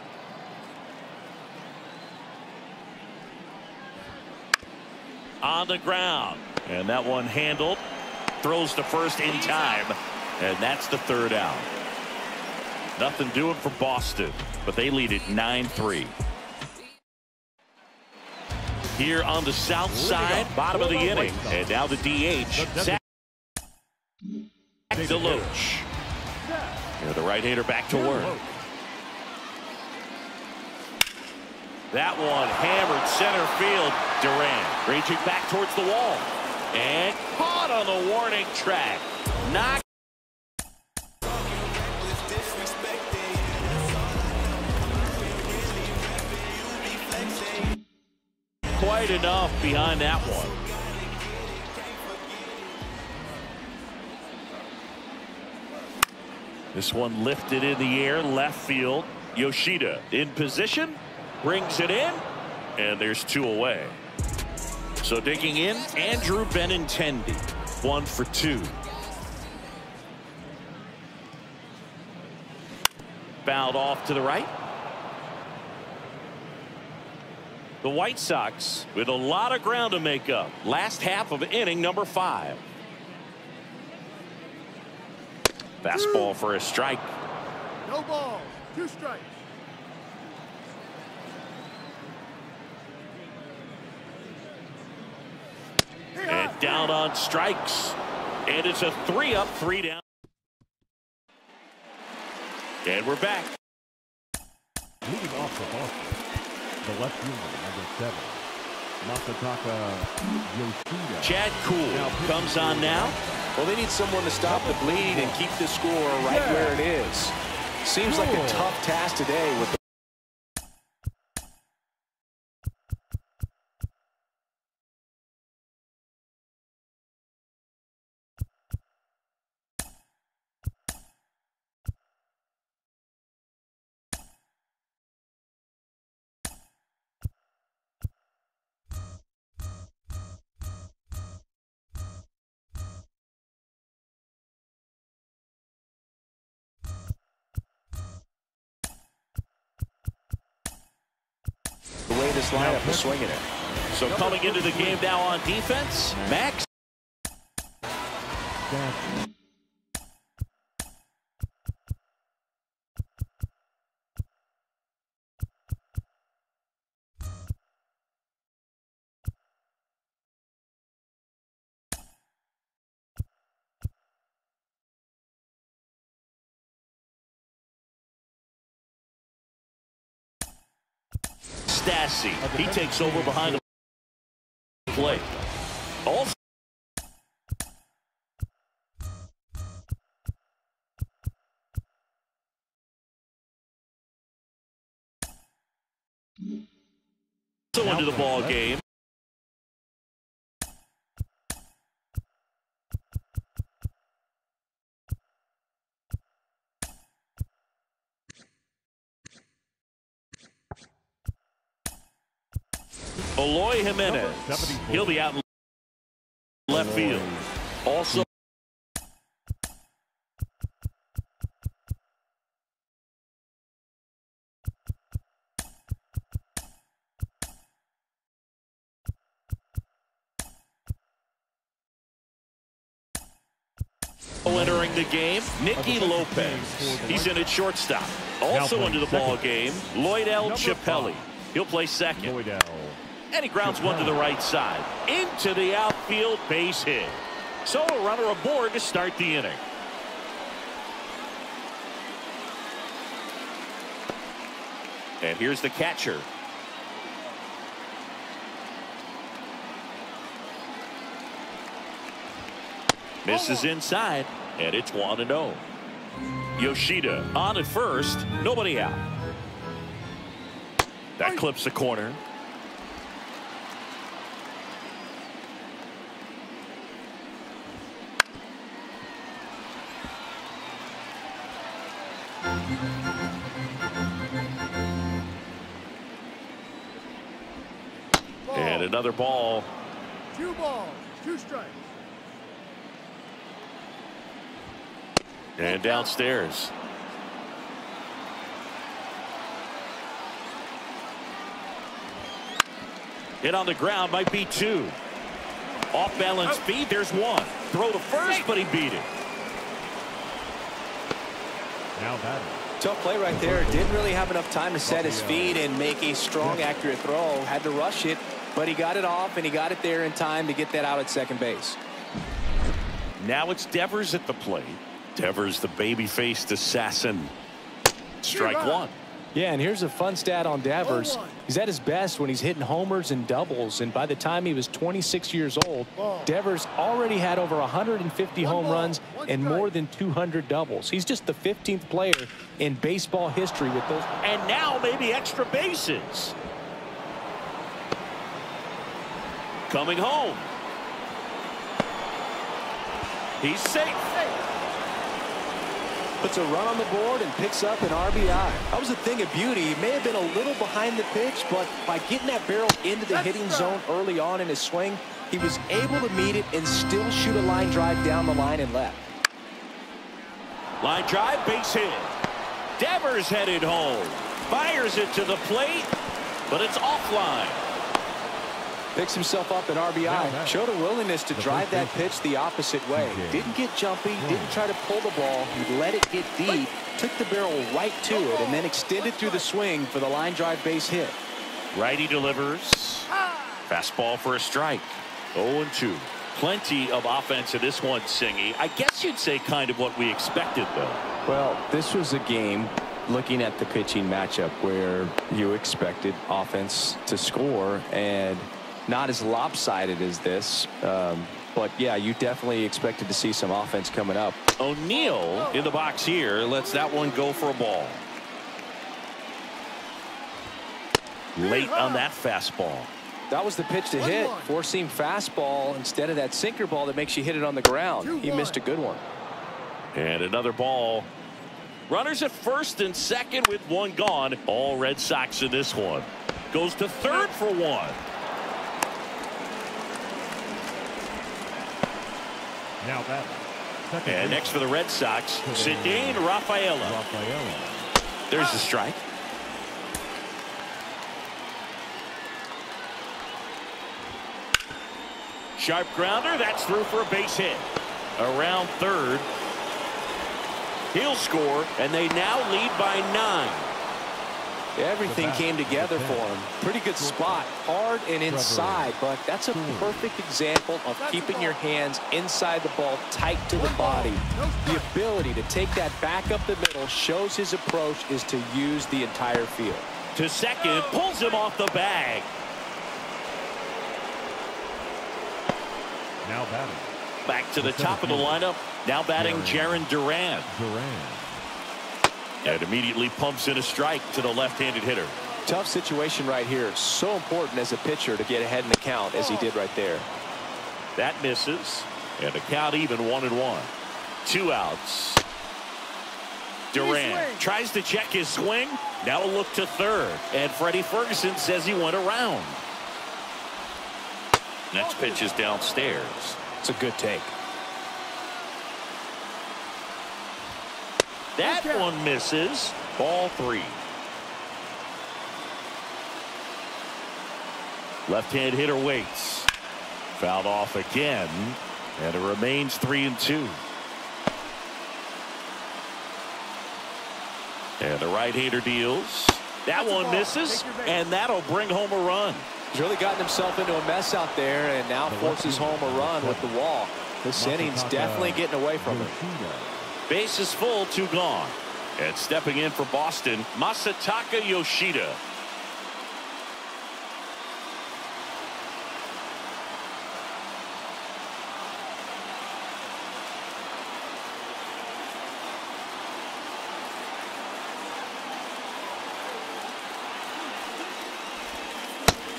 On the ground, and that one handled. Throws to first in time, and that's the third out. Nothing doing for Boston, but they lead it 9-3. Here on the south side, bottom of the inning, and now the DH, Zach DeLoach. Here, the right-hander back to work. That one hammered center field. Durant reaching back towards the wall. And caught on the warning track. Knocked. Quite enough behind that one. This one lifted in the air, left field. Yoshida in position. Brings it in, and there's two away. So digging in, Andrew Benintendi, 1 for 2. Fouled off to the right. The White Sox with a lot of ground to make up. Last half of inning number 5. Fastball for a strike. No ball. 2 strikes. And down on strikes. And it's a 3-up, 3 down. And we're back. Leading off for Boston, the left fielder, number 7, Masataka Yoshida. Chad Kuhl comes on now. Well, they need someone to stop the bleed and keep the score right where it is. Seems like a tough task today with the this lineup was swinging it. So coming into the game now on defense, Max. Stassi, he takes over behind the plate. Also into the ball game. Eloy Jimenez, he'll be out in left field. Also entering the game, Nicky Lopez. He's in at shortstop. Also into the ball game, Lloydell Chappelli. He'll play second. And he grounds one to the right side. Into the outfield, base hit. So a runner aboard to start the inning. And here's the catcher. Misses inside, and it's 1-0. Yoshida on at first, nobody out. That clips the corner. And another ball. 2 balls, 2 strikes. And downstairs. Hit on the ground, might be 2. Off balance feed, there's 1. Throw to first, but he beat it. Now batting. Tough play right there. Didn't really have enough time to set his feet and make a strong, accurate throw. Had to rush it, but he got it off, and he got it there in time to get that out at second base. Now it's Devers at the plate. Devers, the baby-faced assassin. Strike 1. Yeah, and here's a fun stat on Devers. He's at his best when he's hitting homers and doubles, and by the time he was 26 years old, Devers already had over 150 home runs and more than 200 doubles. He's just the 15th player in baseball history with those. And now maybe extra bases. Coming home. He's safe. Puts a run on the board and picks up an RBI. That was a thing of beauty. He may have been a little behind the pitch, but by getting that barrel into the hitting zone early on in his swing, he was able to meet it and still shoot a line drive down the line and left. Line drive, base hit. Devers headed home. Fires it to the plate, but it's offline. Picks himself up an RBI. Showed a willingness to drive that pitch the opposite way. Didn't get jumpy, didn't try to pull the ball. He let it get deep, took the barrel right to it, and then extended through the swing for the line drive base hit. Righty delivers. Fastball for a strike. 0-2. Plenty of offense in this one, Singy. I guess you'd say kind of what we expected, though. Well, this was a game, looking at the pitching matchup, where you expected offense to score, and not as lopsided as this, but yeah, you definitely expected to see some offense coming up. O'Neill in the box here lets that one go for a ball. Late on that fastball. That was the pitch to hit. Four-seam fastball instead of that sinker ball that makes you hit it on the ground. He missed a good one. And another ball. Runners at first and second with 1 gone. All Red Sox in this one. Goes to third for 1. Now that. And next for the Red Sox, Ceddanne Rafaela. There's the strike. Sharp grounder. That's through for a base hit. Around third. He'll score, and they now lead by 9. Everything came together for him. Pretty good spot, hard and inside, but that's a perfect example of keeping your hands inside the ball, tight to the body. The ability to take that back up the middle shows his approach is to use the entire field. To second, pulls him off the bag. Now batting. Back to the top of the lineup. Now batting Jarren Duran. And immediately pumps in a strike to the left-handed hitter. Tough situation right here. So important as a pitcher to get ahead in the count as he did right there. That misses. And the count even 1-1. 2 outs. Duran tries to check his swing. Now a look to third. And Freddie Ferguson says he went around. Next pitch is downstairs. It's a good take. That one misses. Ball 3. Left-hand hitter waits. Fouled off again. And it remains 3-2. And the right-hander deals. That one misses. And that'll bring home a run. He's really gotten himself into a mess out there and now forces home a run with the walk. This inning's definitely getting away from him. Base is full, 2 gone. And stepping in for Boston, Masataka Yoshida.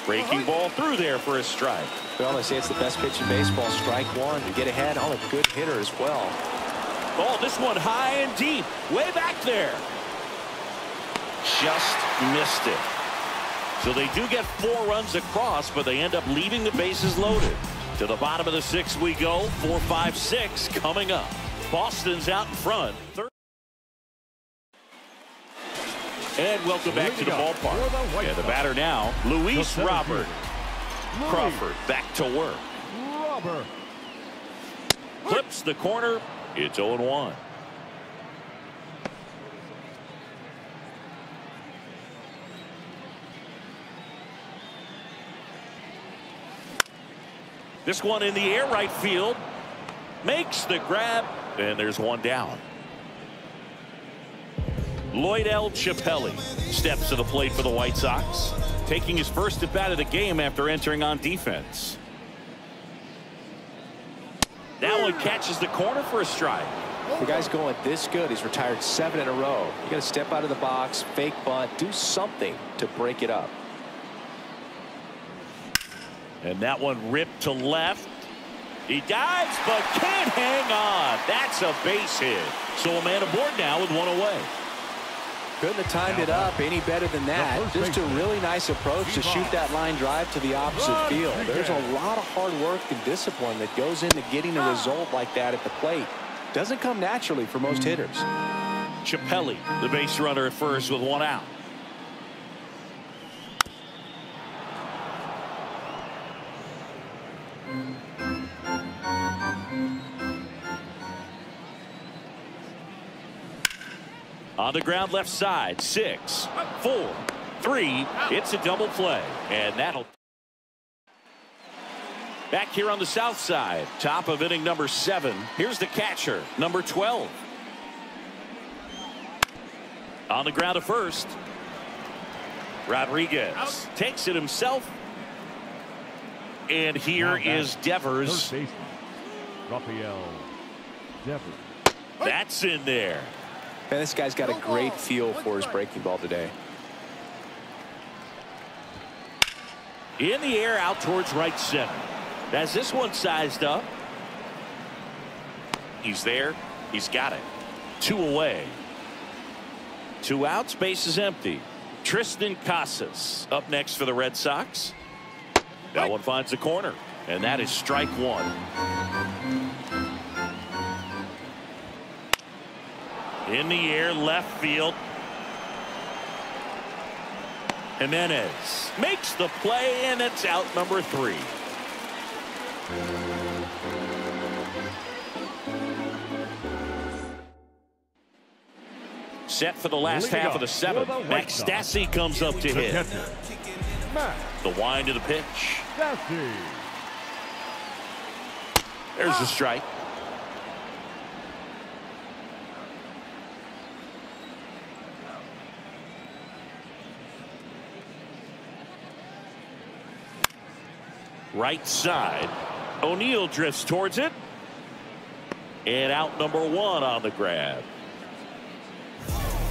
Breaking ball through there for a strike. Well, they say it's the best pitch in baseball. Strike one to get ahead on a good hitter as well. Oh, this one high and deep. Way back there. Just missed it. So they do get 4 runs across, but they end up leaving the bases loaded. To the bottom of the 6th we go. 4, 5, 6 coming up. Boston's out in front. And welcome back to the ballpark. And the batter now, Luis Robert. Crawford back to work. Clips the corner. It's 0-1. This one in the air, right field. Makes the grab, and there's one down. Lloyd L. Chappelli steps to the plate for the White Sox, taking his first at bat of the game after entering on defense. That one catches the corner for a strike. The guy's going this good. He's retired 7 in a row. You got to step out of the box, fake bunt, do something to break it up. And that one ripped to left. He dives, but can't hang on. That's a base hit. So a man aboard now with 1 away. Couldn't have timed it up any better than that. Just a really nice approach to shoot that line drive to the opposite field. There's a lot of hard work and discipline that goes into getting a result like that at the plate. Doesn't come naturally for most hitters. Chappelli, the base runner at first with 1 out. On the ground left side, 6, 4, 3. It's a double play, and that'll. Back here on the south side, top of inning number 7. Here's the catcher, number 12. On the ground at first. Rodriguez takes it himself. And here is Devers. Rafael Devers. That's in there. And this guy's got a great feel for his breaking ball today. In the air out towards right center. As this one sized up. He's there. He's got it. 2 away. 2 outs. Base is empty. Tristan Casas up next for the Red Sox. That one finds the corner. And that is strike 1. In the air, left field. Jimenez makes the play, and it's out number 3. Set for the last half of the seventh. Max Stassi comes up to hit. The wind of the pitch. There's a strike. Right side. O'Neill drifts towards it. And out number one on the grab.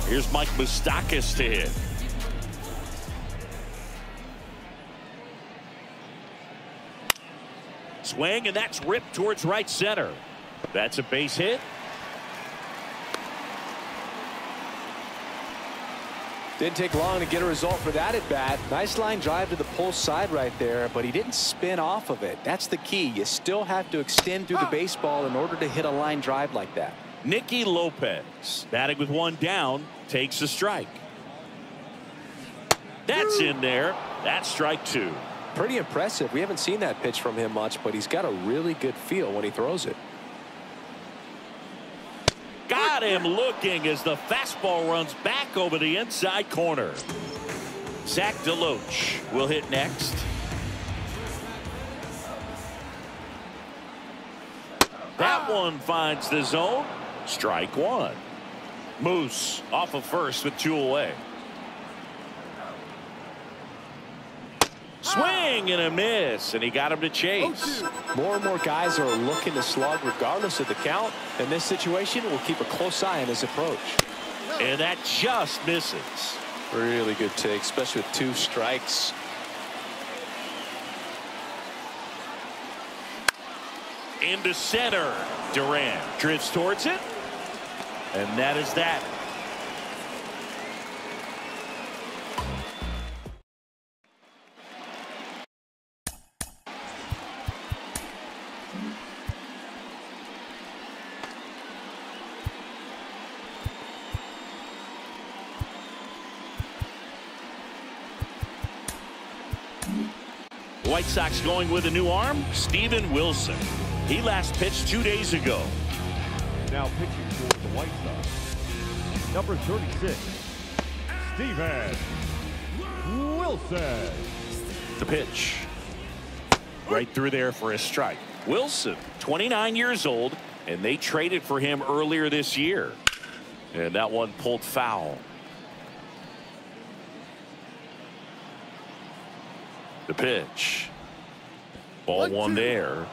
Here's Mike Moustakas to hit. Swing, and that's ripped towards right center. That's a base hit. Didn't take long to get a result for that at bat. Nice line drive to the pull side right there, but he didn't spin off of it. That's the key. You still have to extend through the baseball in order to hit a line drive like that. Nicky Lopez, batting with one down, takes a strike. That's in there. That's strike two. Pretty impressive. We haven't seen that pitch from him much, but he's got a really good feel when he throws it. Got him looking as the fastball runs back over the inside corner. Zach DeLoach will hit next. That one finds the zone. Strike one. Moose off of first with two away. Swing and a miss, and he got him to chase. More and more guys are looking to slug regardless of the count. In this situation, we'll keep a close eye on his approach. And that just misses. Really good take, especially with two strikes. Into center. Durant drifts towards it. And that is that. White Sox going with a new arm, Steven Wilson. He last pitched 2 days ago. Now pitching for the White Sox, number 36, Steven Wilson. The pitch. Right through there for a strike. Wilson, 29 years old, and they traded for him earlier this year. And that one pulled foul. The pitch. Ball one there.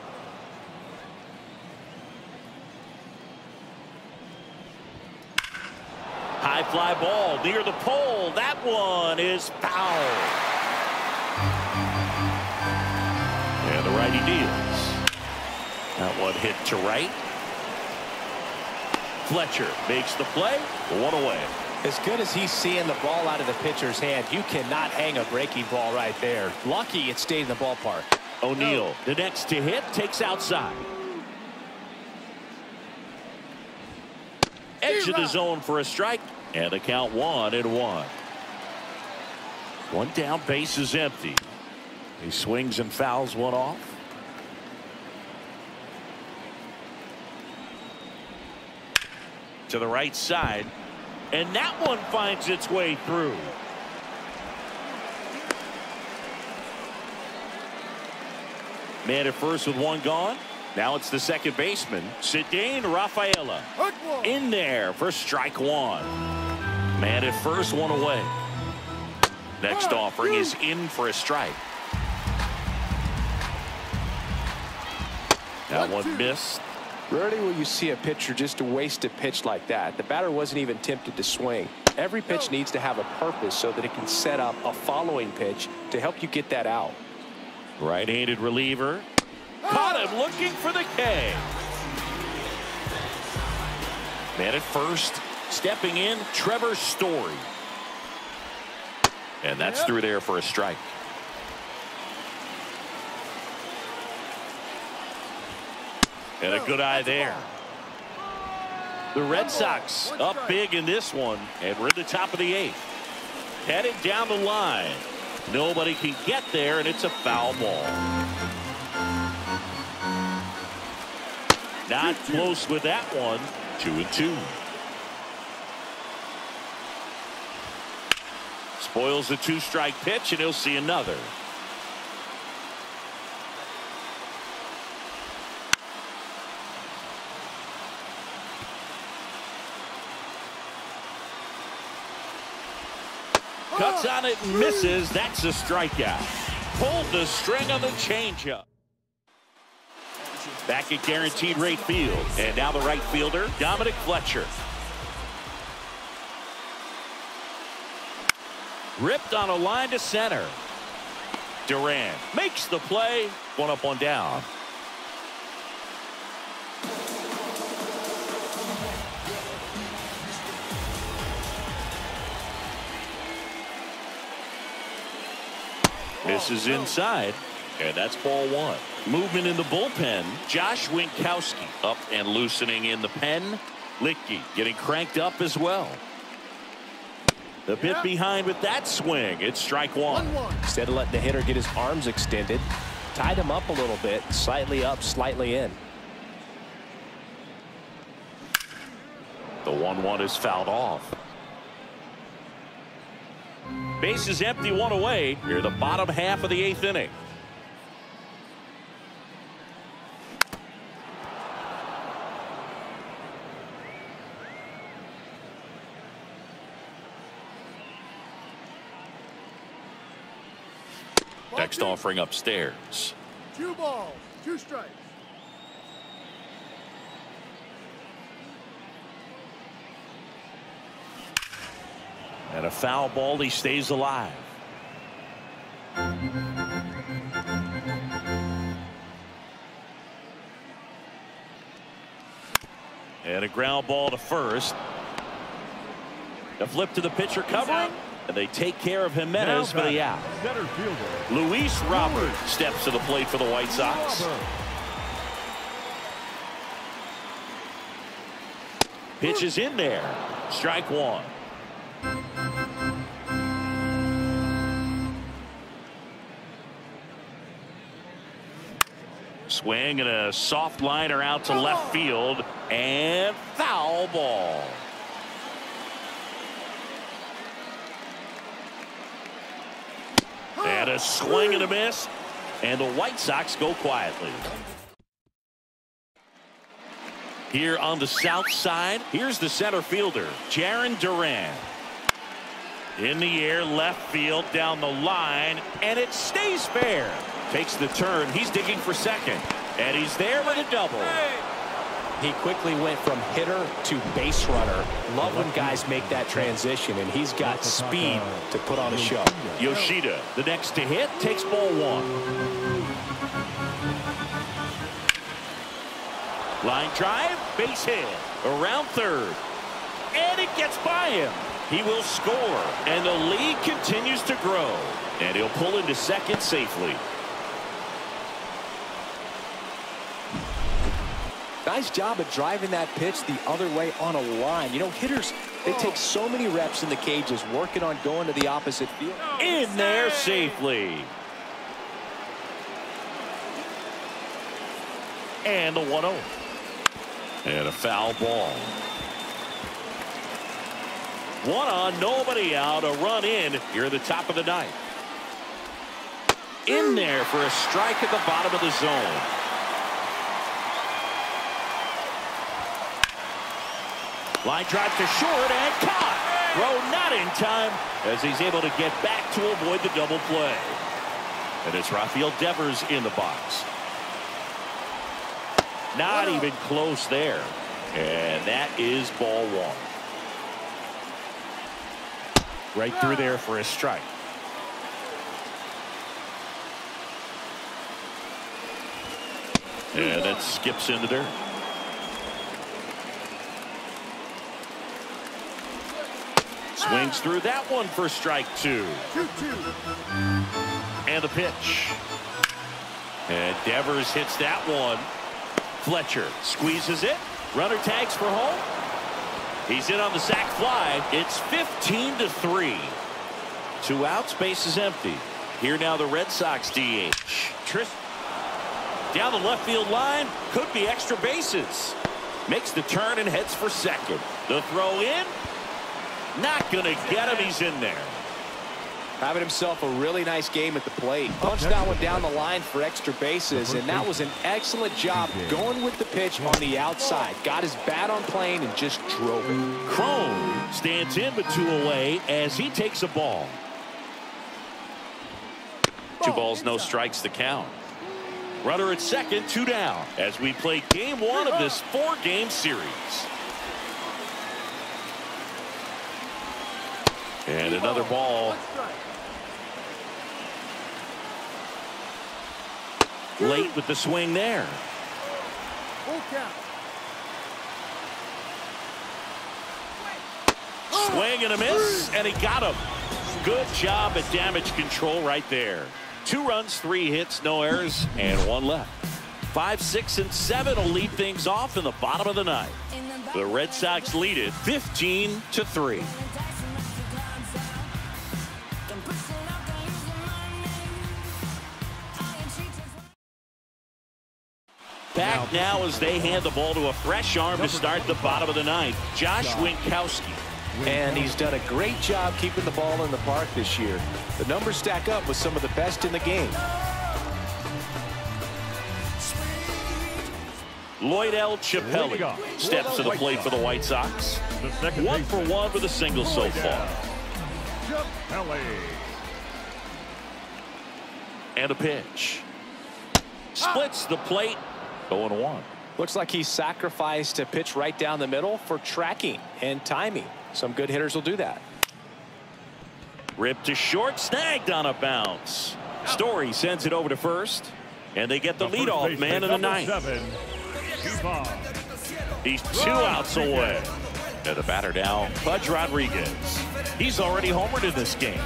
High fly ball near the pole. That one is foul. And the righty deals. That one hit to right. Fletcher makes the play. One away. As good as he's seeing the ball out of the pitcher's hand, you cannot hang a breaking ball right there. Lucky it stayed in the ballpark. O'Neill, the next to hit, takes outside. Edge of the zone for a strike, and the count 1-1. One down, base is empty. He swings and fouls one off. To the right side, and that one finds its way through. Man at first with one gone. Now it's the second baseman, Cedane Rafaela. In there for strike one. Man at first, one away. Next offering is in for a strike. That one missed. Rarely will you see a pitcher just waste a pitch like that. The batter wasn't even tempted to swing. Every pitch needs to have a purpose so that it can set up a following pitch to help you get that out. Right-handed reliever. Caught him looking for the K. Man at first. Stepping in, Trevor Story. And that's through there for a strike. And a good eye there. The Red Sox up big in this one, and we're at the top of the 8th. Headed down the line. Nobody can get there, and it's a foul ball. Not close with that one. 2-2. Spoils the 2-strike pitch, and he'll see another. Cuts on it and misses. That's a strikeout. Pulled the string on the changeup. Back at guaranteed rate field. And now the right fielder, Dominic Fletcher. Ripped on a line to center. Duran makes the play. 1 up, 1 down. Misses inside, and that's ball 1. Movement in the bullpen. Josh Winkowski up and loosening in the pen. Lichtke getting cranked up as well. The bit behind with that swing. It's strike 1. Instead of letting the hitter get his arms extended, tied him up a little bit, slightly up, slightly in. The 1-1 is fouled off. Base is empty, 1 away. Here the bottom half of the 8th inning. Next offering upstairs. 2 balls, 2 strikes. And a foul ball, he stays alive. And a ground ball to first. A flip to the pitcher covering. And they take care of Jimenez for the out. Center fielder Luis Robert steps to the plate for the White Sox. Pitch is in there. Strike 1. Swing and a soft liner out to left field, and foul ball. And a swing and a miss, and the White Sox go quietly. Here on the south side, here's the center fielder, Jarren Duran. In the air, left field, down the line, and it stays fair. Takes the turn. He's digging for second, and he's there with a double. He quickly went from hitter to base runner. Love when guys make that transition, and he's got speed to put on a show. Yoshida, the next to hit, takes ball 1. Line drive, base hit, around third, and it gets by him. He will score, and the lead continues to grow, and he'll pull into second safely. Nice job of driving that pitch the other way on a line. You know, hitters, they take so many reps in the cages working on going to the opposite field. In there safely. And the 1-0. And a foul ball. 1 on, nobody out, a run in here at the top of the 9th. In there for a strike at the bottom of the zone. Line drive to short and caught. Throw not in time as he's able to get back to avoid the double play. And it's Rafael Devers in the box. Not even close there. And that is ball 1. Right through there for a strike. And that skips into there. Swings through that one for strike 2. 2-2. And the pitch. And Devers hits that one. Fletcher squeezes it. Runner tags for home. He's in on the sac fly. It's 15-3. 2 outs, base is empty. Here now the Red Sox DH. Down the left field line. Could be extra bases. Makes the turn and heads for second. The throw in. Not going to get him. He's in there. Having himself a really nice game at the plate. Punched that one down the line for extra bases, and that was an excellent job going with the pitch on the outside. Got his bat on plane and just drove it. Crone stands in with 2 away as he takes a ball. 2 balls, no strikes to count. Runner at second, 2 down as we play game 1 of this 4-game series. And another ball. Late with the swing there. Swing and a miss, and he got him. Good job at damage control right there. 2 runs, 3 hits, no errors, and 1 left. 5, 6, and 7 will lead things off in the bottom of the 9th. The Red Sox lead it 15-3. Back now as they hand the ball to a fresh arm to start the bottom of the 9th. Josh Winkowski. And he's done a great job keeping the ball in the park this year. The numbers stack up with some of the best in the game. Lloyd L. Chappelli steps to the plate for the White Sox. 1 for 1 with a single so far. And a pitch. Splits the plate. 0-1. Looks like he sacrificed a pitch right down the middle for tracking and timing. Some good hitters will do that. Ripped to short, snagged on a bounce. Story sends it over to first, and they get the leadoff man in the 9th. He's 2 outs away. And the batter now, Pudge Rodriguez. He's already homered in this game.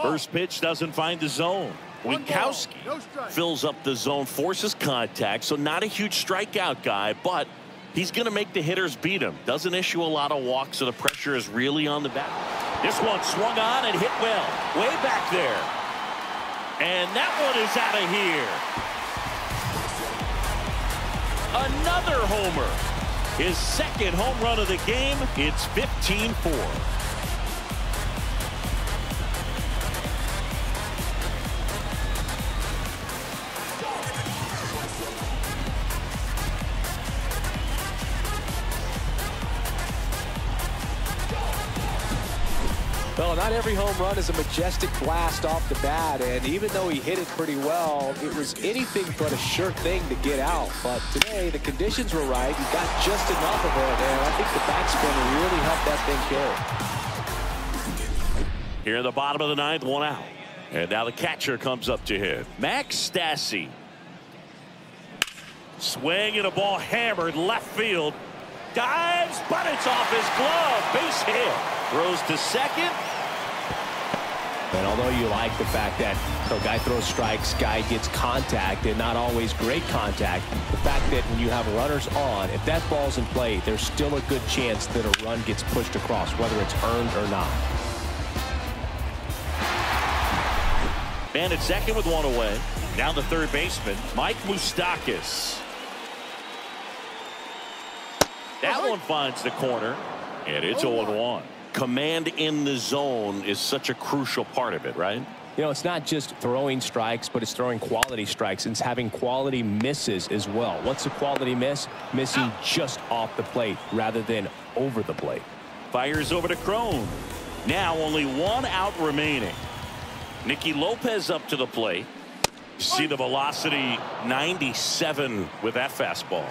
First pitch doesn't find the zone. Winkowski fills up the zone, forces contact, so not a huge strikeout guy, but he's going to make the hitters beat him. Doesn't issue a lot of walks, so the pressure is really on the bat. This one swung on and hit well, way back there. And that one is out of here. Another homer. His 2nd home run of the game. It's 15-4. Well, not every home run is a majestic blast off the bat, and even though he hit it pretty well, it was anything but a sure thing to get out. But today, the conditions were right. He got just enough of it, and I think the backspin really helped that thing carry. Here in the bottom of the 9th, 1 out. And now the catcher comes up to hit. Max Stassi. Swing and a ball hammered left field. Dives, but it's off his glove. Base hit. Throws to second. And although you like the fact that the guy throws strikes, guy gets contact, and not always great contact, the fact that when you have runners on, if that ball's in play, there's still a good chance that a run gets pushed across, whether it's earned or not. Man at second with 1 away. Now the 3rd baseman, Mike Moustakas. That one finds the corner, and it's 0-1. Command in the zone is such a crucial part of it, right? You know, it's not just throwing strikes, but it's throwing quality strikes, and it's having quality misses as well. What's a quality miss? Missing just off the plate rather than over the plate. Fires over to Crone. Now only 1 out remaining. Nicky Lopez up to the plate. See the velocity, 97 with that fastball.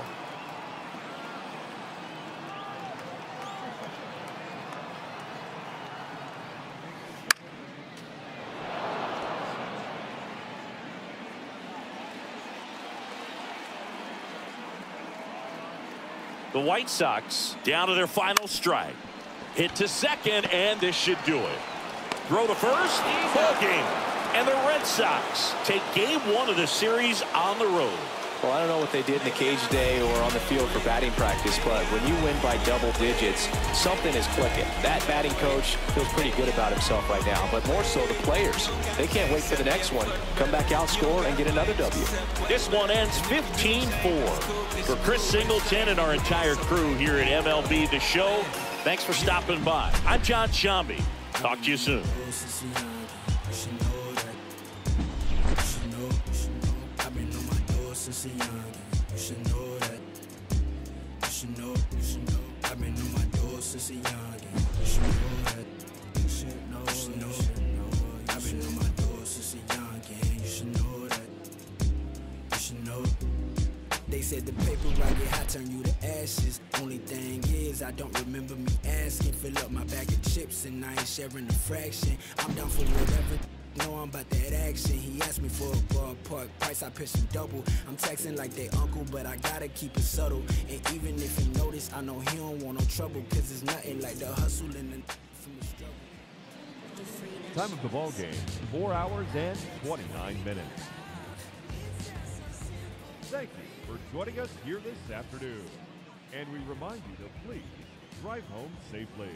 The White Sox down to their final strike. Hit to second, and this should do it. Throw to first, ball game. And the Red Sox take game 1 of the series on the road. Well, I don't know what they did in the cage today or on the field for batting practice, but when you win by double digits, something is clicking. That batting coach feels pretty good about himself right now, but more so the players. They can't wait for the next one. Come back out, score, and get another W. This one ends 15-4. For Chris Singleton and our entire crew here at MLB The Show, thanks for stopping by. I'm John Shambi. Talk to you soon. Since a youngin', you should know that. You should know, you should know. I've been on my door since a youngin'. You should know that. You should know, you should know. I've been on my door since a youngin'. You should know that. You should know. They said the paper rock get hot, turn you to ashes. Only thing is, I don't remember me asking. Fill up my bag of chips and I ain't sharing a fraction. I'm down for whatever. Know I'm about that action. He asked me for a ballpark price, I pitched him double. I'm texting like they uncle, but I gotta keep it subtle. And even if he notice, I know he don't want no trouble. Cause it's nothing like the hustle and from the struggle. Time of the ball game, 4 hours and 29 minutes. Thank you for joining us here this afternoon. And we remind you to please drive home safely.